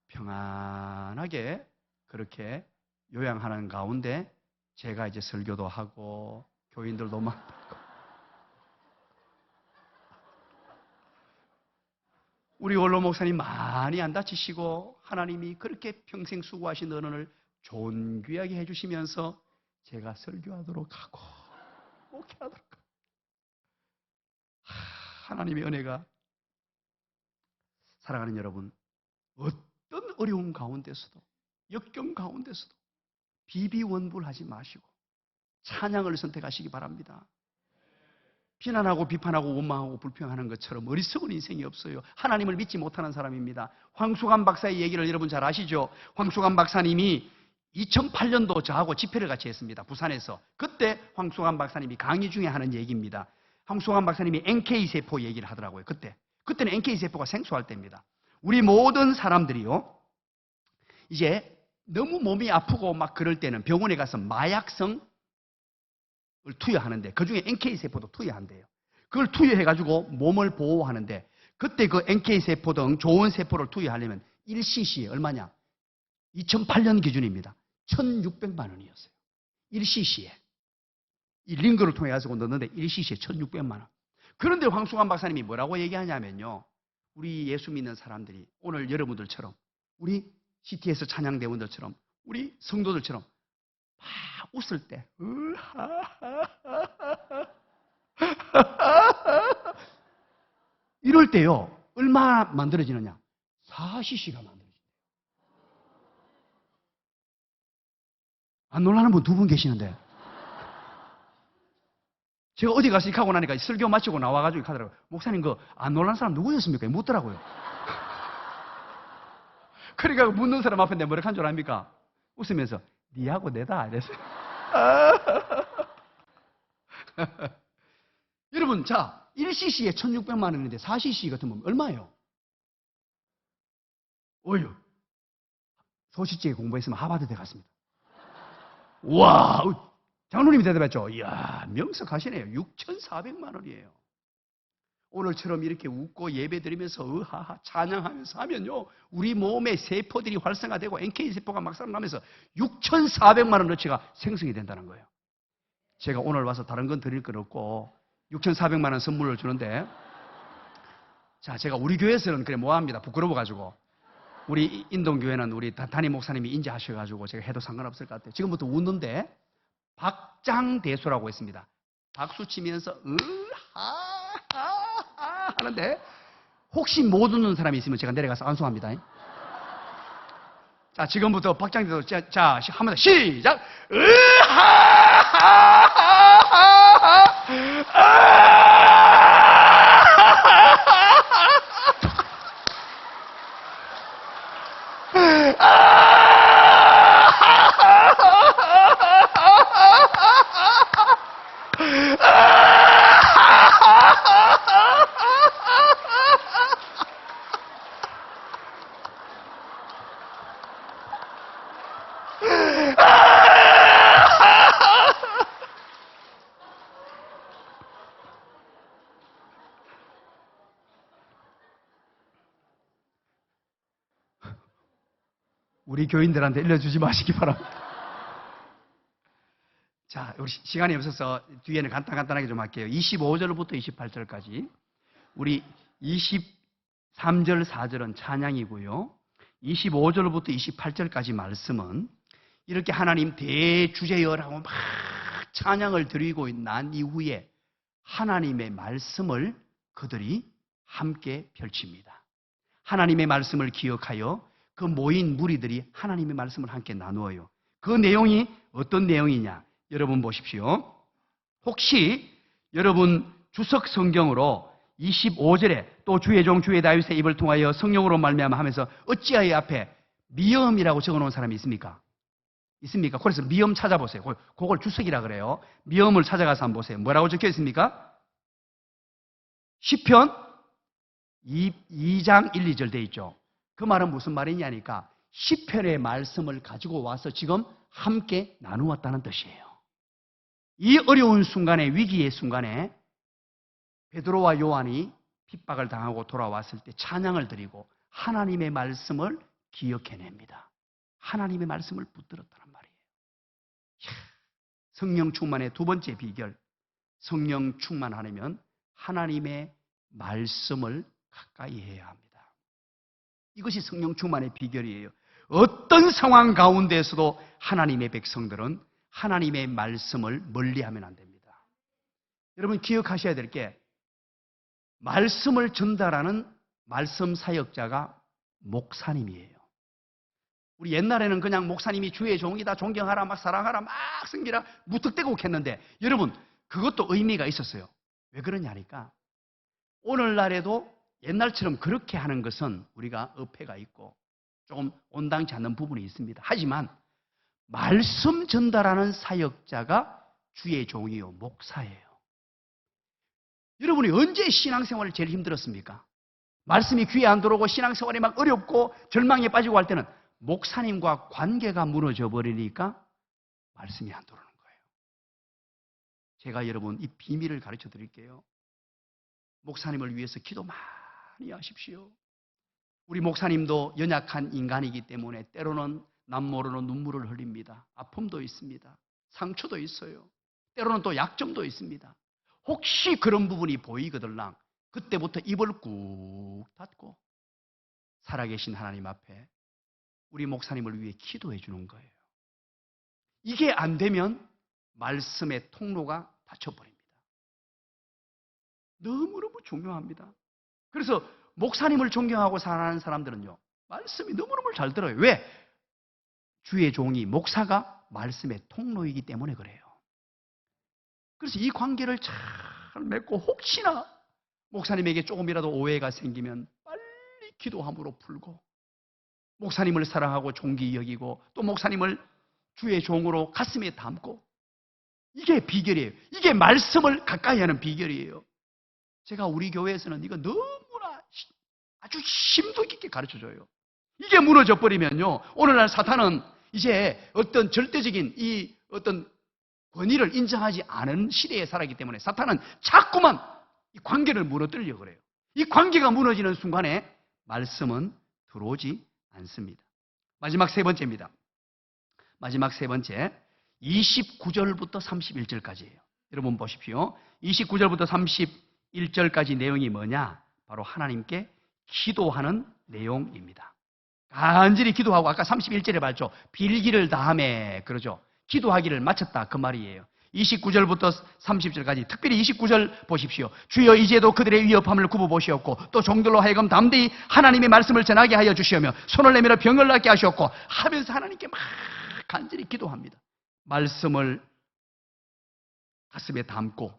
평안하게 그렇게 요양하는 가운데 제가 이제 설교도 하고 교인들도 만나고 우리 원로 목사님 많이 안 다치시고 하나님이 그렇게 평생 수고하신 어른을 존귀하게 해주시면서 제가 설교하도록 하고 목회하도록 하고 하나님의 은혜가 사랑하는 여러분 어떤 어려움 가운데서도 역경 가운데서도 비비원불하지 마시고 찬양을 선택하시기 바랍니다. 비난하고 비판하고 원망하고 불평하는 것처럼 어리석은 인생이 없어요. 하나님을 믿지 못하는 사람입니다. 황수관 박사의 얘기를 여러분 잘 아시죠? 황수관 박사님이 2008년도 저하고 집회를 같이 했습니다. 부산에서. 그때 황수관 박사님이 강의 중에 하는 얘기입니다. 황수관 박사님이 NK세포 얘기를 하더라고요. 그때는 NK세포가 생소할 때입니다. 우리 모든 사람들이요. 이제 너무 몸이 아프고 막 그럴 때는 병원에 가서 마약성을 투여하는데 그중에 NK세포도 투여한대요. 그걸 투여해가지고 몸을 보호하는데 그때 그 NK세포 등 좋은 세포를 투여하려면 1cc에 얼마냐? 2008년 기준입니다. 1,600만 원이었어요. 1cc에. 이 링거를 통해 가지고 넣는데 1cc에 1,600만 원. 그런데 황수관 박사님이 뭐라고 얘기하냐면요. 우리 예수 믿는 사람들이 오늘 여러분들처럼 우리 CT에서 찬양대원들처럼 우리 성도들처럼 막 웃을 때 이럴 때요. 얼마 만들어지느냐? 4cc가 만들어진대요. 안 놀라는 분 두 분 계시는데 제가 어디 가서 이렇게 하고 나니까 설교 마치고 나와가지고 이렇게 하더라고요. 목사님 그 안 놀라는 사람 누구였습니까? 묻더라고요. 그러니까 묻는 사람 앞에 내가 뭐라 한 줄 압니까? 웃으면서 니하고 내다 이랬어요. 여러분, 자, 1cc에 1,600만 원인데 4cc 같으면 얼마예요? 어휴, 소시지에 공부했으면 하버드대 갔습니다. 와, 장로님이 대답했죠. 이야, 명석하시네요. 6,400만 원이에요. 오늘처럼 이렇게 웃고 예배 드리면서 으하하 찬양하면서 하면요, 우리 몸의 세포들이 활성화되고 NK세포가 막 살아나면서 6,400만 원어치가 생성이 된다는 거예요. 제가 오늘 와서 다른 건 드릴 건 없고 6,400만 원 선물을 주는데, 자, 제가 우리 교회에서는 그래 뭐합니다. 부끄러워가지고. 우리 인동교회는 우리 담임 목사님이 인지하셔가지고 제가 해도 상관없을 것 같아요. 지금부터 웃는데 박장대소라고 했습니다. 박수 치면서 으하하하 하는데 혹시 못 웃는 사람이 있으면 제가 내려가서 안수합니다. 자, 지금부터 박장대소. 자, 한번 더 시작. 우리 교인들한테 일러주지 마시기 바랍니다. 자, 우리 시간이 없어서 뒤에는 간단하게 좀 할게요. 25절부터 28절까지. 우리 23절, 4절은 찬양이고요. 25절부터 28절까지 말씀은 이렇게 하나님 대주제열하고 막 찬양을 드리고 난 이후에 하나님의 말씀을 그들이 함께 펼칩니다. 하나님의 말씀을 기억하여 그 모인 무리들이 하나님의 말씀을 함께 나누어요. 그 내용이 어떤 내용이냐? 여러분 보십시오. 혹시 여러분 주석 성경으로 25절에 또 주의 종 주의 다윗의 입을 통하여 성령으로 말미암아 하면서 어찌하여 앞에 미엄이라고 적어놓은 사람이 있습니까? 있습니까? 그래서 미엄 찾아보세요. 그걸 주석이라 그래요. 미엄을 찾아가서 한번 보세요. 뭐라고 적혀 있습니까? 시편 2장 1, 2절 돼 있죠. 그 말은 무슨 말이냐니까 시편의 말씀을 가지고 와서 지금 함께 나누었다는 뜻이에요. 이 어려운 순간에, 위기의 순간에 베드로와 요한이 핍박을 당하고 돌아왔을 때 찬양을 드리고 하나님의 말씀을 기억해냅니다. 하나님의 말씀을 붙들었다는 말이에요. 성령 충만의 두 번째 비결, 성령 충만하려면 하나님의 말씀을 가까이 해야 합니다. 이것이 성령 충만의 비결이에요. 어떤 상황 가운데서도 하나님의 백성들은 하나님의 말씀을 멀리하면 안 됩니다. 여러분 기억하셔야 될 게 말씀을 전달하는 말씀 사역자가 목사님이에요. 우리 옛날에는 그냥 목사님이 주의 종이다, 존경하라, 막 사랑하라, 막 섬기라 무턱대고 했는데 여러분 그것도 의미가 있었어요. 왜 그러냐니까 오늘날에도 옛날처럼 그렇게 하는 것은 우리가 어폐가 있고 조금 온당치 않는 부분이 있습니다. 하지만 말씀 전달하는 사역자가 주의 종이요 목사예요. 여러분이 언제 신앙생활을 제일 힘들었습니까? 말씀이 귀에 안 들어오고 신앙생활이 막 어렵고 절망에 빠지고 할 때는 목사님과 관계가 무너져 버리니까 말씀이 안 들어오는 거예요. 제가 여러분 이 비밀을 가르쳐 드릴게요. 목사님을 위해서 기도 많이 하십시오. 우리 목사님도 연약한 인간이기 때문에 때로는 남 모르는 눈물을 흘립니다. 아픔도 있습니다. 상처도 있어요. 때로는 또 약점도 있습니다. 혹시 그런 부분이 보이거들랑 그때부터 입을 꾹 닫고 살아계신 하나님 앞에 우리 목사님을 위해 기도해 주는 거예요. 이게 안 되면 말씀의 통로가 닫혀버립니다. 너무너무 중요합니다. 그래서 목사님을 존경하고 사랑하는 사람들은요 말씀이 너무너무 잘 들어요. 왜? 주의 종이 목사가 말씀의 통로이기 때문에 그래요. 그래서 이 관계를 잘 맺고 혹시나 목사님에게 조금이라도 오해가 생기면 빨리 기도함으로 풀고 목사님을 사랑하고 존귀 여기고 또 목사님을 주의 종으로 가슴에 담고 이게 비결이에요. 이게 말씀을 가까이 하는 비결이에요. 제가 우리 교회에서는 이거 너무나 아주 심도 깊게 가르쳐줘요. 이게 무너져 버리면요, 오늘날 사탄은 이제 어떤 절대적인 이 어떤 권위를 인정하지 않은 시대에 살았기 때문에 사탄은 자꾸만 이 관계를 무너뜨리려고 그래요. 이 관계가 무너지는 순간에 말씀은 들어오지 않습니다. 마지막 세 번째입니다. 마지막 세 번째, 29절부터 31절까지예요. 여러분 보십시오. 29절부터 31절까지 내용이 뭐냐? 바로 하나님께 기도하는 내용입니다. 간절히 기도하고, 아까 31절에 봤죠. 빌기를 다하매, 그러죠. 기도하기를 마쳤다, 그 말이에요. 29절부터 30절까지, 특별히 29절 보십시오. 주여 이제도 그들의 위협함을 굽어보시었고 또 종들로 하여금 담대히 하나님의 말씀을 전하게 하여 주시오며 손을 내밀어 병을 낫게 하셨고 하면서 하나님께 막 간절히 기도합니다. 말씀을 가슴에 담고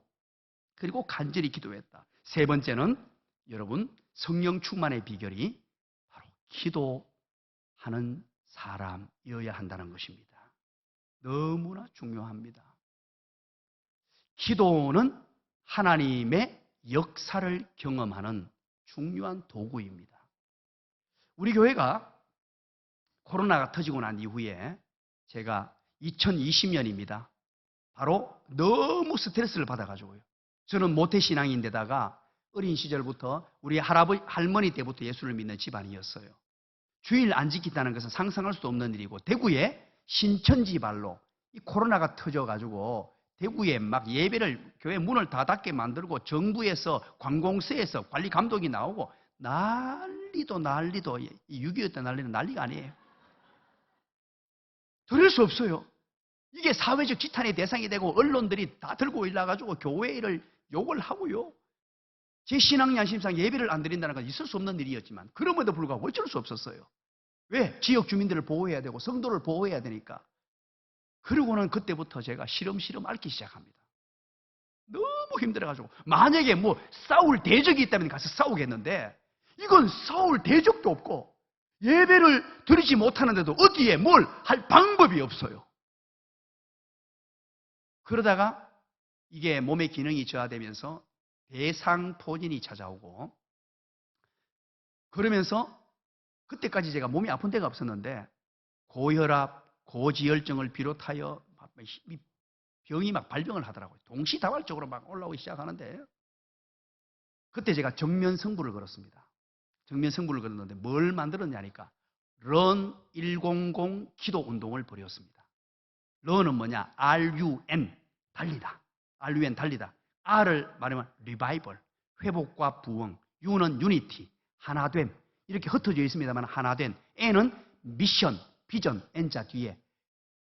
그리고 간절히 기도했다. 세 번째는 여러분, 성령 충만의 비결이 바로 기도하는 사람이어야 한다는 것입니다. 너무나 중요합니다. 기도는 하나님의 역사를 경험하는 중요한 도구입니다. 우리 교회가 코로나가 터지고 난 이후에 제가 2020년입니다. 바로 너무 스트레스를 받아가지고요. 저는 모태신앙인데다가 어린 시절부터 우리 할머니 때부터 예수를 믿는 집안이었어요. 주일 안 지킨다는 것은 상상할 수도 없는 일이고, 대구에 신천지발로 이 코로나가 터져가지고 대구에 막 예배를, 교회 문을 다 닫게 만들고 정부에서 관공서에서 관리 감독이 나오고 난리도 6.25 때 난리는 난리가 아니에요. 들을 수 없어요. 이게 사회적 지탄의 대상이 되고 언론들이 다 들고 일어나가지고 교회를 욕을 하고요. 제 신앙양심상 예배를 안 드린다는 건 있을 수 없는 일이었지만 그럼에도 불구하고 어쩔 수 없었어요. 왜? 지역 주민들을 보호해야 되고 성도를 보호해야 되니까. 그러고는 그때부터 제가 시름시름 앓기 시작합니다. 너무 힘들어가지고 만약에 뭐 싸울 대적이 있다면 가서 싸우겠는데 이건 싸울 대적도 없고 예배를 드리지 못하는데도 어디에 뭘 할 방법이 없어요. 그러다가 이게 몸의 기능이 저하되면서 대상포진이 찾아오고, 그러면서 그때까지 제가 몸이 아픈 데가 없었는데 고혈압, 고지혈증을 비롯하여 병이 막 발병을 하더라고요. 동시다발적으로 막 올라오기 시작하는데, 그때 제가 정면승부를 걸었습니다. 정면승부를 걸었는데 뭘 만들었냐니까 런 100 기도 운동을 벌였습니다. 런은 뭐냐? RUN, 달리다. RUN, 달리다. R을 말하면 리바이벌, 회복과 부흥. U는 유니티, 하나됨. 이렇게 흩어져 있습니다만 하나된. N은 미션, 비전, N자 뒤에.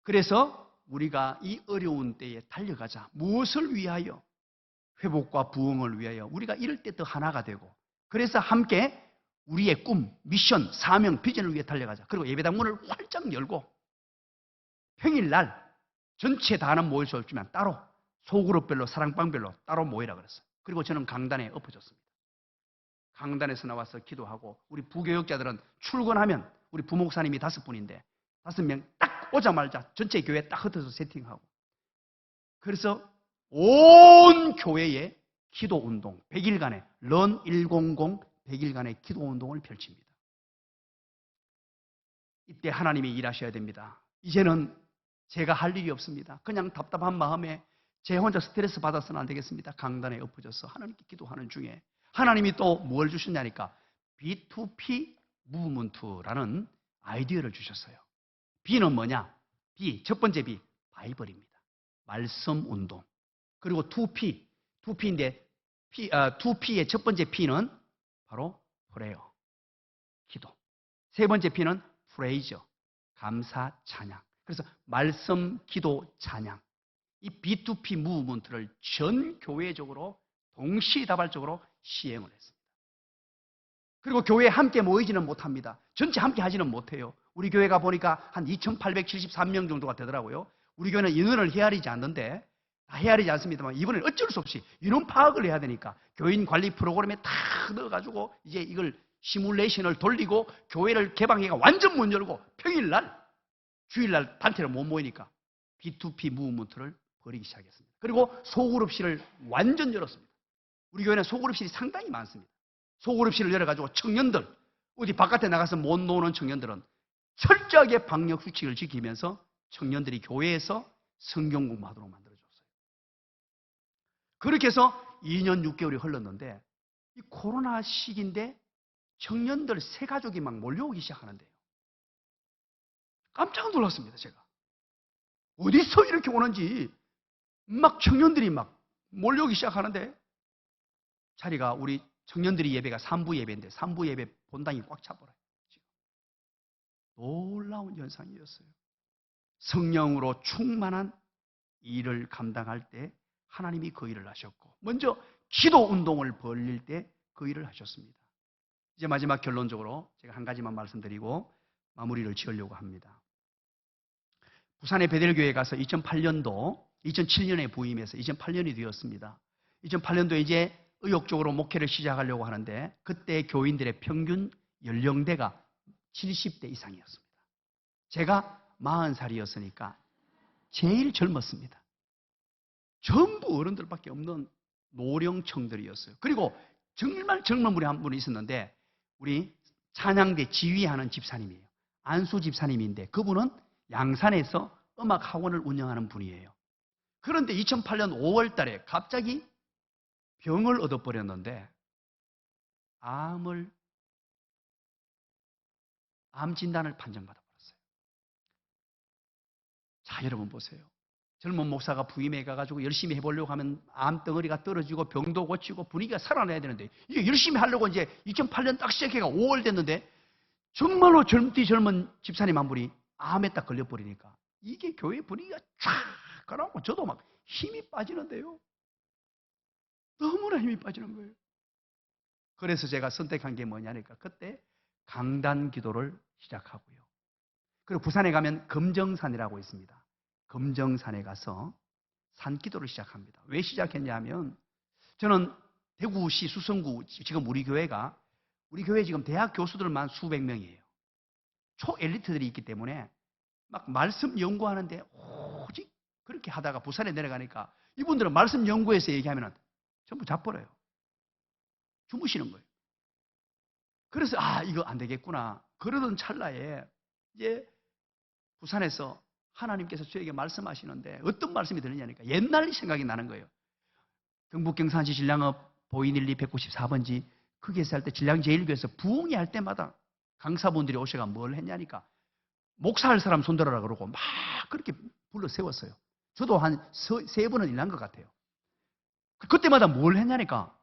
그래서 우리가 이 어려운 때에 달려가자. 무엇을 위하여? 회복과 부흥을 위하여. 우리가 이럴 때 더 하나가 되고, 그래서 함께 우리의 꿈, 미션, 사명, 비전을 위해 달려가자. 그리고 예배당 문을 활짝 열고 평일날 전체 다는 모일 수 없지만 따로 소그룹별로, 사랑방별로 따로 모이라 그랬어요. 그리고 저는 강단에 엎어졌습니다. 강단에서 나와서 기도하고, 우리 부교역자들은 출근하면 우리 부목사님이 5분인데 5명 딱 오자마자 전체 교회 딱 흩어서 세팅하고, 그래서 온 교회에 기도운동 100일간의 런 100 100일간의 기도운동을 펼칩니다. 이때 하나님이 일하셔야 됩니다. 이제는 제가 할 일이 없습니다. 그냥 답답한 마음에 제 혼자 스트레스 받아서는 안 되겠습니다. 강단에 엎어져서 하나님께 기도하는 중에 하나님이 또 뭘 주셨냐니까 B2P 무브먼트라는 아이디어를 주셨어요. B는 뭐냐? B, 첫 번째 B, 바이블입니다. 말씀 운동. 그리고 2P인데 2P의 첫 번째 P는 바로 프레어, 기도. 세 번째 P는 프레이저, 감사, 찬양. 그래서 말씀, 기도, 찬양. 이 B2P 무브먼트를 전 교회적으로 동시다발적으로 시행을 했습니다. 그리고 교회에 함께 모이지는 못합니다. 전체 함께 하지는 못해요. 우리 교회가 보니까 한 2,873명 정도가 되더라고요. 우리 교회는 인원을 헤아리지 않는데, 다 헤아리지 않습니다만 이번엔 어쩔 수 없이 인원 파악을 해야 되니까 교인 관리 프로그램에 다 넣어가지고 이제 이걸 시뮬레이션을 돌리고 교회를 개방해가 완전 문 열고 평일날, 주일날 단체로 못 모이니까 B2P 무브먼트를 버리기 시작했습니다. 그리고 소그룹실을 완전 열었습니다. 우리 교회는 소그룹실이 상당히 많습니다. 소그룹실을 열어가지고 청년들, 어디 바깥에 나가서 못 노는 청년들은 철저하게 방역 수칙을 지키면서 청년들이 교회에서 성경 공부하도록 만들어줬어요. 그렇게 해서 2년 6개월이 흘렀는데 이 코로나 시기인데 청년들 세 가족이 막 몰려오기 시작하는데요. 깜짝 놀랐습니다, 제가. 어디서 이렇게 오는지 막 청년들이 막 몰려오기 시작하는데 자리가 우리 청년들이 예배가 3부 예배인데 3부 예배 본당이 꽉 차버려요. 지금. 놀라운 현상이었어요. 성령으로 충만한 일을 감당할 때 하나님이 그 일을 하셨고 먼저 기도 운동을 벌릴 때 그 일을 하셨습니다. 이제 마지막 결론적으로 제가 한 가지만 말씀드리고 마무리를 지으려고 합니다. 부산의 베델교회에 가서 2008년도 2007년에 부임해서 2008년이 되었습니다. 2008년도에 이제 의욕적으로 목회를 시작하려고 하는데 그때 교인들의 평균 연령대가 70대 이상이었습니다. 제가 40살이었으니까 제일 젊었습니다. 전부 어른들밖에 없는 노령층들이었어요. 그리고 정말 젊은 분이 한 분이 있었는데 우리 찬양대 지휘하는 집사님이에요. 안수 집사님인데 그분은 양산에서 음악 학원을 운영하는 분이에요. 그런데 2008년 5월 달에 갑자기 병을 얻어버렸는데 암 진단을 판정받아버렸어요. 자, 여러분 보세요. 젊은 목사가 부임해 가지고 열심히 해보려고 하면 암덩어리가 떨어지고 병도 고치고 분위기가 살아나야 되는데 이게 열심히 하려고 이제 2008년 딱 시작해가 5월 됐는데 정말로 젊은 집사님 한 분이 암에 딱 걸려버리니까 이게 교회 분위기가 쫙 가라앉고 저도 막 힘이 빠지는데요. 너무나 힘이 빠지는 거예요. 그래서 제가 선택한 게 뭐냐니까 그때 강단 기도를 시작하고요. 그리고 부산에 가면 금정산이라고 있습니다. 금정산에 가서 산기도를 시작합니다. 왜 시작했냐면 저는 대구시 수성구 지금 우리 교회 지금 대학 교수들만 수백 명이에요. 초엘리트들이 있기 때문에 막 말씀 연구하는데 오직 그렇게 하다가 부산에 내려가니까 이분들은 말씀 연구에서 얘기하면 전부 자버려요. 주무시는 거예요. 그래서 이거 안 되겠구나. 그러던 찰나에 이제 부산에서 하나님께서 저에게 말씀하시는데 어떤 말씀이 들리냐니까 옛날 생각이 나는 거예요. 경북경산시 진량읍 보이닐리 194번지 거기에서 할 때 진량제일교회에서 부흥회 할 때마다 강사분들이 오셔가 뭘 했냐니까 목사할 사람 손들어라 그러고 막 그렇게 불러 세웠어요. 저도 한 세 번은 일난 것 같아요. 그때마다 뭘 했냐니까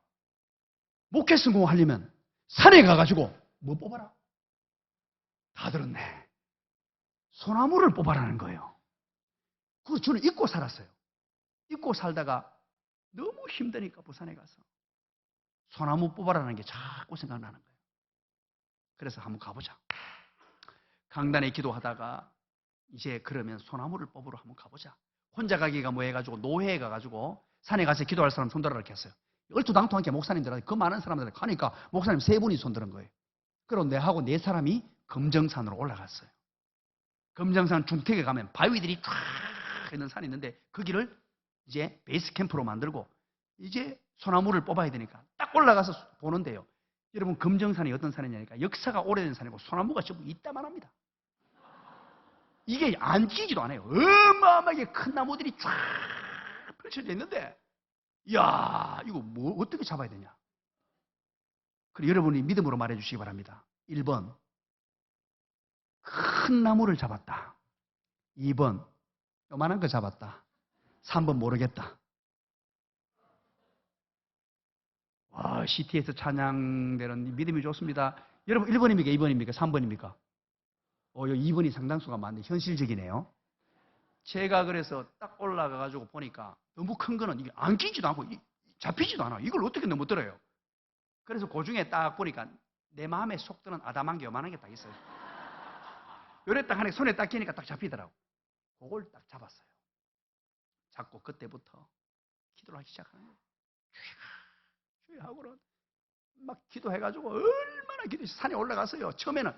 목회 성공하려면 산에 가가지고 뭐 뽑아라? 다 들었네. 소나무를 뽑아라는 거예요. 그래서 저는 잊고 살았어요. 잊고 살다가 너무 힘드니까 부산에 가서 소나무 뽑아라는 게 자꾸 생각나는 거예요. 그래서 한번 가보자. 강단에 기도하다가 이제 그러면 소나무를 뽑으러 한번 가보자. 혼자 가기가 뭐 해가지고 노회에 가가지고 산에 가서 기도할 사람 손들어라 이렇게 했어요. 얼토당토하게 목사님들 그 많은 사람들 가니까 목사님 3분이 손드는 거예요. 그리고 내하고 4사람이 금정산으로 올라갔어요. 금정산 중턱에 가면 바위들이 쫙 있는 산이 있는데 거기를 이제 베이스 캠프로 만들고 이제 소나무를 뽑아야 되니까 딱 올라가서 보는데요. 여러분 금정산이 어떤 산이냐니까 역사가 오래된 산이고 소나무가 전부 있다만 합니다. 이게 안 끼지도 않아요. 어마어마하게 큰 나무들이 쫙 펼쳐져 있는데 이야 이거 뭐 어떻게 잡아야 되냐. 그리고 여러분이 믿음으로 말해 주시기 바랍니다. 1번 큰 나무를 잡았다. 2번 요만한 거 잡았다. 3번 모르겠다. 와, CT에서 찬양되는 믿음이 좋습니다. 여러분 1번입니까? 2번입니까? 3번입니까? 2번이 상당수가 많네. 현실적이네요. 제가 그래서 딱 올라가가지고 보니까 너무 큰 거는 이게 안 끼지도 않고 잡히지도 않아. 이걸 어떻게 넘어뜨려요? 그래서 그 중에 딱 보니까 내 마음에 속 드는 아담한 게 요만한 게 딱 있어요. 요래 딱 하니까 손에 딱 끼니까 딱 잡히더라고. 그걸 딱 잡았어요. 잡고 그때부터 기도를 하기 시작하는 거예요. 주여 하고는 막 기도해가지고 얼마나 산에 올라갔어요. 처음에는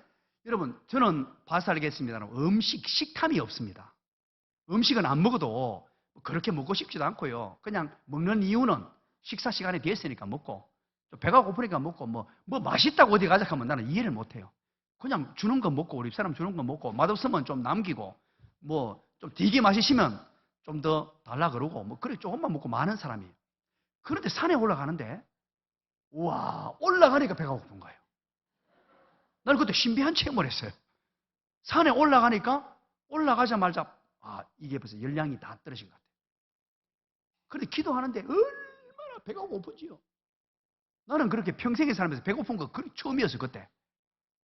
여러분 저는 봐서 알겠습니다만 식탐이 없습니다. 음식은 안 먹어도 그렇게 먹고 싶지도 않고요. 그냥 먹는 이유는 식사 시간이 됐으니까 먹고, 배가 고프니까 먹고, 뭐 맛있다고 어디 가자 하면 나는 이해를 못 해요. 그냥 주는 거 먹고, 우리 사람 주는 거 먹고, 맛없으면 좀 남기고, 좀 되게 맛있으면 좀 더 달라 그러고, 그래 조금만 먹고 마는 사람이에요. 그런데 산에 올라가는데, 우와, 올라가니까 배가 고픈 거예요. 나는 그때 신비한 체험을 했어요. 산에 올라가니까, 올라가자마자, 이게 벌써 열량이 다 떨어진 것 같아요. 그런데 기도하는데 얼마나 배가 고픈지요. 나는 그렇게 평생에 살면서 배고픈 거 처음이었어요, 그때.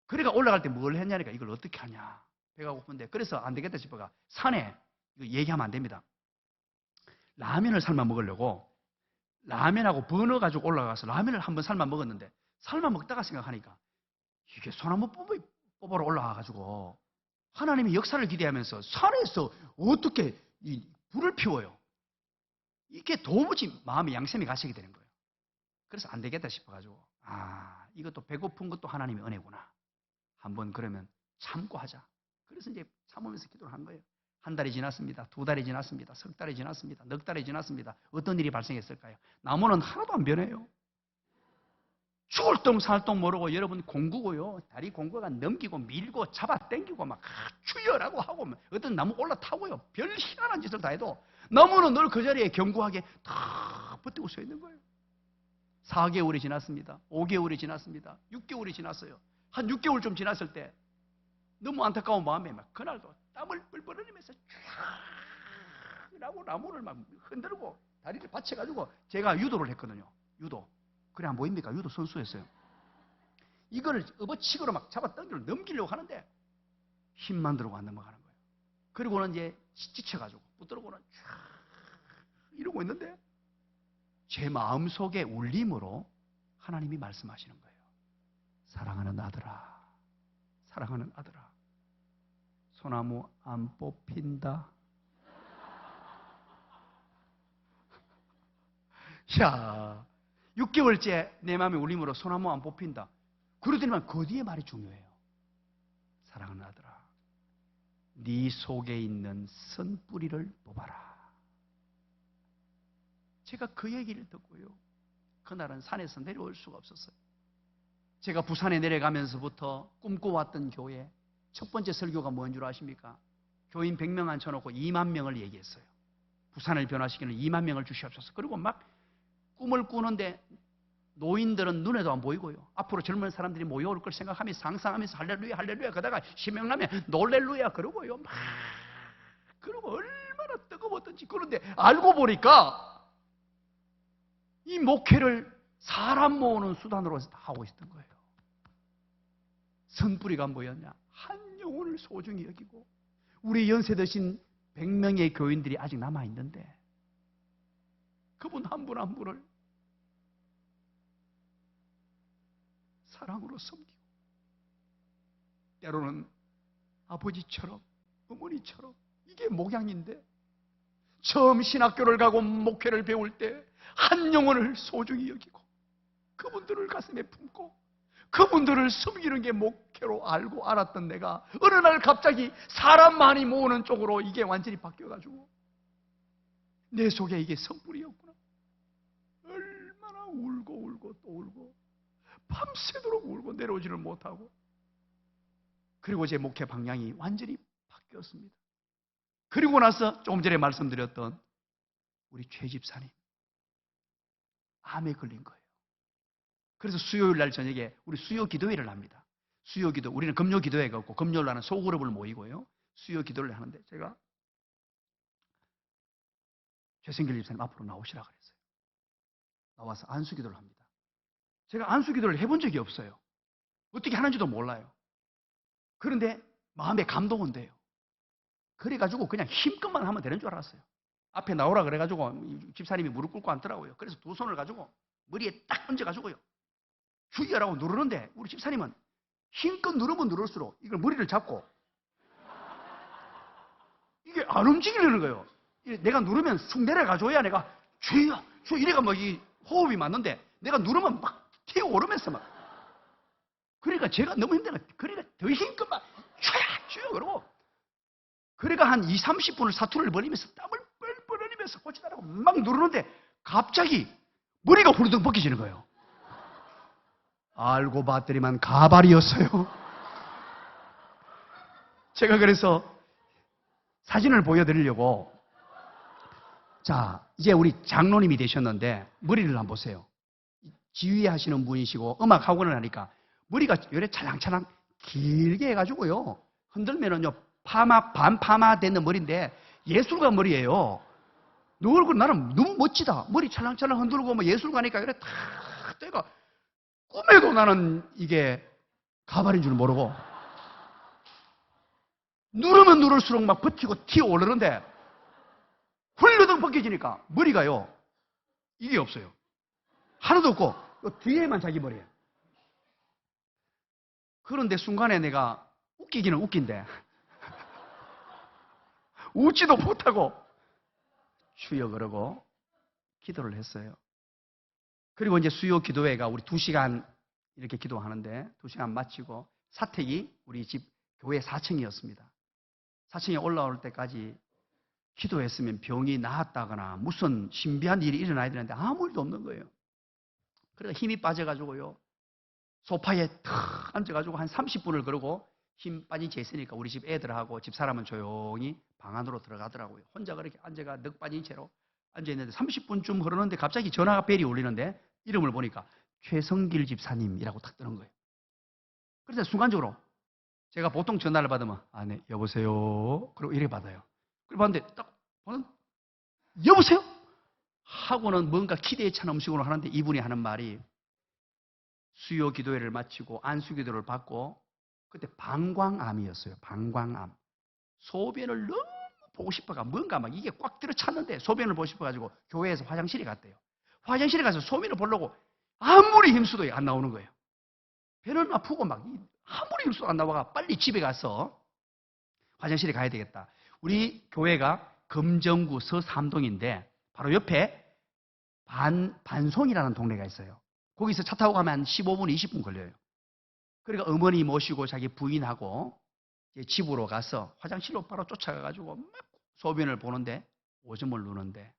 그러니까 올라갈 때 뭘 했냐니까 이걸 어떻게 하냐. 배가 고픈데. 그래서 안 되겠다 싶어가 산에, 이거 얘기하면 안 됩니다. 라면을 삶아 먹으려고 라면하고 버너 가지고 올라가서 라면을 한번 삶아 먹었는데, 삶아 먹다가 생각하니까 이게 소나무 뽑으러 올라가가지고 하나님이 역사를 기대하면서 산에서 어떻게 이 불을 피워요. 이게 도무지 마음에 양심이 가시게 되는 거예요. 그래서 안 되겠다 싶어가지고, 이것도 배고픈 것도 하나님의 은혜구나. 한번 그러면 참고 하자. 그래서 이제 참으면서 기도를 한 거예요. 한 달이 지났습니다. 2달이 지났습니다. 3달이 지났습니다. 4달이 지났습니다. 어떤 일이 발생했을까요? 나무는 하나도 안 변해요. 죽을 똥 살 똥 모르고 여러분 공구고요. 다리 공구가 넘기고 밀고 잡아 당기고 막 추열하고 하고, 어떤 나무 올라타고요. 별 희한한 짓을 다 해도 나무는 늘 그 자리에 견고하게 탁 버티고 서 있는 거예요. 4개월이 지났습니다. 5개월이 지났습니다. 6개월이 지났어요. 한 6개월 좀 지났을 때 너무 안타까운 마음에 막 그날도 땀을 뻘뻘 흘리면서 쫙 하고 나무를 막 흔들고 다리를 받쳐가지고, 제가 유도를 했거든요. 유도. 그래 안 보입니까? 유도 선수였어요. 이거를 업어치고로 막 잡아 당기로 넘기려고 하는데 힘만 들고 안 넘어가는 거예요. 그리고는 이제 지쳐가지고 붙들고는 쫙 이러고 있는데 제 마음속에 울림으로 하나님이 말씀하시는 거예요. 사랑하는 아들아, 사랑하는 아들아, 소나무 안 뽑힌다. 야, 6개월째 내 마음의 울림으로 소나무 안 뽑힌다. 그러더니만 그 뒤에 말이 중요해요. 사랑하는 아들아, 네 속에 있는 선뿌리를 뽑아라. 제가 그 얘기를 듣고요, 그날은 산에서 내려올 수가 없었어요. 제가 부산에 내려가면서부터 꿈꿔왔던 교회, 첫 번째 설교가 뭔 줄 아십니까? 교인 100명 앉혀놓고 2만 명을 얘기했어요. 부산을 변화시키는 2만 명을 주시옵소서. 그리고 막 꿈을 꾸는데 노인들은 눈에도 안 보이고요. 앞으로 젊은 사람들이 모여올 걸 생각하면서 상상하면서 할렐루야 할렐루야 그러다가 심형나면 놀렐루야 그러고요. 막 그러고 얼마나 뜨거웠던지. 그런데 알고 보니까 이 목회를 사람 모으는 수단으로 하고 있었던 거예요. 선뿌리가 뭐였냐? 한 영혼을 소중히 여기고, 우리 연세 드신 100명의 교인들이 아직 남아있는데 그분 한 분 한 분을 사랑으로 섬기고, 때로는 아버지처럼 어머니처럼, 이게 목양인데 처음 신학교를 가고 목회를 배울 때 한 영혼을 소중히 여기고 그분들을 가슴에 품고 그분들을 섬기는 게 목회로 알고 알았던 내가 어느 날 갑자기 사람 많이 모으는 쪽으로 이게 완전히 바뀌어가지고 내 속에 이게 선뿌리였구나. 얼마나 울고 또 울고 밤새도록 울고 내려오지를 못하고, 그리고 제 목회 방향이 완전히 바뀌었습니다. 그리고 나서 조금 전에 말씀드렸던 우리 최 집사님 암에 걸린 거예요. 그래서 수요일 날 저녁에 우리 수요 기도회를 합니다. 수요 기도, 우리는 금요 기도회가 없고 금요일 날은 소그룹을 모이고요, 수요 기도를 하는데 제가 최승길 집사님 앞으로 나오시라 그랬어요. 나와서 안수 기도를 합니다. 제가 안수 기도를 해본 적이 없어요. 어떻게 하는지도 몰라요. 그런데 마음에 감동은 돼요. 그래가지고 그냥 힘껏만 하면 되는 줄 알았어요. 앞에 나오라 그래가지고 집사님이 무릎 꿇고 앉더라고요. 그래서 두 손을 가지고 머리에 딱 얹어가지고요, 주의하라고 누르는데 우리 집사님은 힘껏 누르면 누를수록 이걸 머리를 잡고 이게 안 움직이려는 거예요. 내가 누르면 쑥 내려가줘야 내가 주여 주여 이래가 뭐 이 호흡이 맞는데 내가 누르면 막 튀어오르면서 막, 그러니까 제가 너무 힘들어요. 그러니까 더 힘껏 막 주여 주여 그러고, 그러니까 한 20, 30분을 사투를 벌이면서 땀을 뻘뻘 흘리면서 고치겠어, 고치라고 막 누르는데 갑자기 머리가 후루둥 벗겨지는 거예요. 알고 봤더니만 가발이었어요. 제가 그래서 사진을 보여드리려고, 자, 이제 우리 장로님이 되셨는데 머리를 한번 보세요. 지휘하시는 분이시고 음악 학원을 하니까 머리가 요래 찰랑찰랑 길게 해가지고요, 흔들면은요 반파마 되는 머리인데 예술가 머리예요. 나는 너무 멋지다. 머리 찰랑찰랑 흔들고 뭐 예술가니까 이래 탁 때가, 꿈에도 나는 이게 가발인 줄 모르고 누르면 누를수록 막 버티고 튀어 오르는데 훌러덩 벗겨지니까 머리가요 이게 없어요. 하나도 없고 요 뒤에만 자기 머리예요. 그런데 순간에 내가 웃기기는 웃긴데 웃지도 못하고 주여 그러고 기도를 했어요. 그리고 이제 수요 기도회가 우리 2시간 이렇게 기도하는데 2시간 마치고 사택이 우리 집 교회 4층이었습니다. 4층에 올라올 때까지 기도했으면 병이 나았다거나 무슨 신비한 일이 일어나야 되는데 아무 일도 없는 거예요. 그래서 힘이 빠져가지고요, 소파에 탁 앉아가지고 한 30분을 그러고 힘 빠진 채 있으니까 우리 집 애들하고 집 사람은 조용히 방 안으로 들어가더라고요. 혼자 그렇게 앉아가 넋 빠진 채로 앉아있는데 30분쯤 흐르는데 갑자기 전화가 벨이 울리는데 이름을 보니까 최성길 집사님이라고 탁 뜨는 거예요. 그래서 순간적으로 제가 보통 전화를 받으면 네, 여보세요? 그리고 이렇게 받아요. 그리고 받는데 딱 보는, 여보세요? 하고는 뭔가 기대에 찬 음식으로 하는데 이분이 하는 말이, 수요 기도회를 마치고 안수 기도를 받고 그때 방광암이었어요. 방광암. 소변을 너무 보고 싶어가 뭔가 막 이게 꽉 들어찼는데 소변을 보고 싶어가지고 교회에서 화장실에 갔대요. 화장실에 가서 소변을 보려고 아무리 힘써도 안 나오는 거예요. 배는 아프고 막 아무리 힘써도 안 나와가 빨리 집에 가서 화장실에 가야 되겠다. 우리 교회가 금정구 서삼동인데 바로 옆에 반송이라는 동네가 있어요. 거기서 차 타고 가면 한 15분, 20분 걸려요. 그러니까 어머니 모시고 자기 부인하고 집으로 가서 화장실로 바로 쫓아가가지고 막 소변을 보는데 오줌을 누는데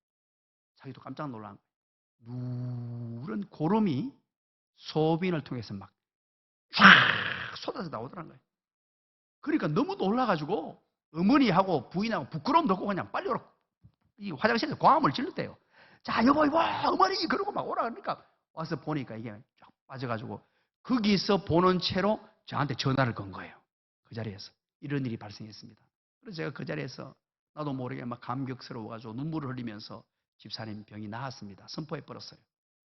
자기도 깜짝 놀란 거예요. 누런 고름이 소변을 통해서 막 쫙 쏟아져 나오더란 거예요. 그러니까 너무 놀라가지고 어머니하고 부인하고 부끄러움도 없고 그냥 빨리 오라, 이 화장실에서 광음을 질렀대요. 자, 여보, 어머니! 그러고 막 오라 그러니까 와서 보니까 이게 쫙 빠져가지고 거기서 보는 채로 저한테 전화를 건 거예요. 그 자리에서. 이런 일이 발생했습니다. 그래서 제가 그 자리에서 나도 모르게 막 감격스러워가지고 눈물을 흘리면서 집사님 병이 나았습니다. 선포해 버렸어요.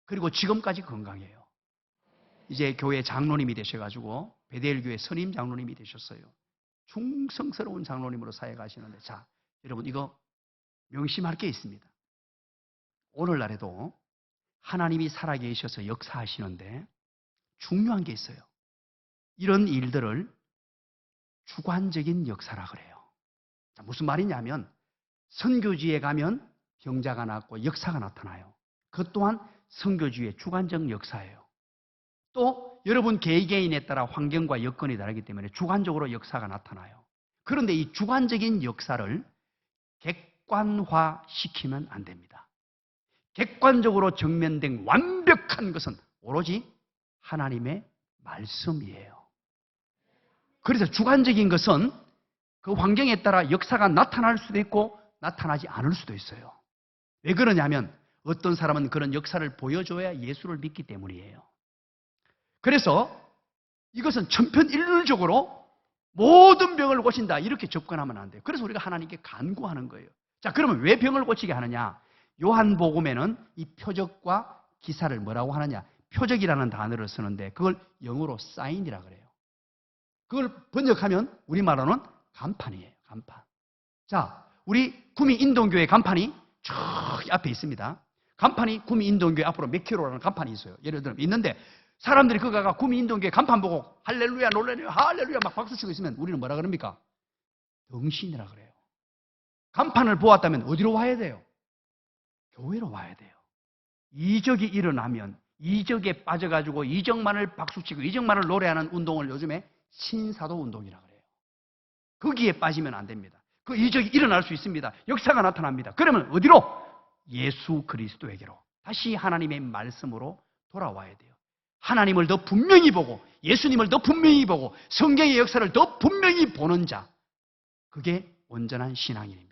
그리고 지금까지 건강해요. 이제 교회 장로님이 되셔가지고 베델교회 선임 장로님이 되셨어요. 충성스러운 장로님으로 사역하시는데, 자, 여러분 이거 명심할 게 있습니다. 오늘날에도 하나님이 살아계셔서 역사하시는데 중요한 게 있어요. 이런 일들을 주관적인 역사라 그래요. 자, 무슨 말이냐면 선교지에 가면 병자가 낫고 역사가 나타나요. 그것 또한 선교주의 주관적 역사예요. 또 여러분 개개인에 따라 환경과 여건이 다르기 때문에 주관적으로 역사가 나타나요. 그런데 이 주관적인 역사를 객관화시키면 안 됩니다. 객관적으로 정면된 완벽한 것은 오로지 하나님의 말씀이에요. 그래서 주관적인 것은 그 환경에 따라 역사가 나타날 수도 있고 나타나지 않을 수도 있어요. 왜 그러냐면 어떤 사람은 그런 역사를 보여줘야 예수를 믿기 때문이에요. 그래서 이것은 천편일률적으로 모든 병을 고친다 이렇게 접근하면 안 돼요. 그래서 우리가 하나님께 간구하는 거예요. 자, 그러면 왜 병을 고치게 하느냐? 요한복음에는 이 표적과 기사를 뭐라고 하느냐? 표적이라는 단어를 쓰는데 그걸 영어로 사인이라 그래요. 그걸 번역하면 우리말로는 간판이에요. 간판. 자, 우리 구미 인동교회 간판이 저기 앞에 있습니다. 간판이 구미 인동교회 앞으로 몇 킬로라는 간판이 있어요. 예를 들면 있는데 사람들이 그거 가가 구미 인동교회 간판 보고 할렐루야 놀래요 할렐루야 막 박수치고 있으면 우리는 뭐라 그럽니까? 덩신이라 그래요. 간판을 보았다면 어디로 와야 돼요? 교회로 와야 돼요. 이적이 일어나면 이적에 빠져가지고 이적만을 박수치고 이적만을 노래하는 운동을 요즘에 신사도 운동이라 그래요. 거기에 빠지면 안 됩니다. 그 이적이 일어날 수 있습니다. 역사가 나타납니다. 그러면 어디로? 예수 그리스도에게로 다시 하나님의 말씀으로 돌아와야 돼요. 하나님을 더 분명히 보고 예수님을 더 분명히 보고 성경의 역사를 더 분명히 보는 자, 그게 온전한 신앙인입니다.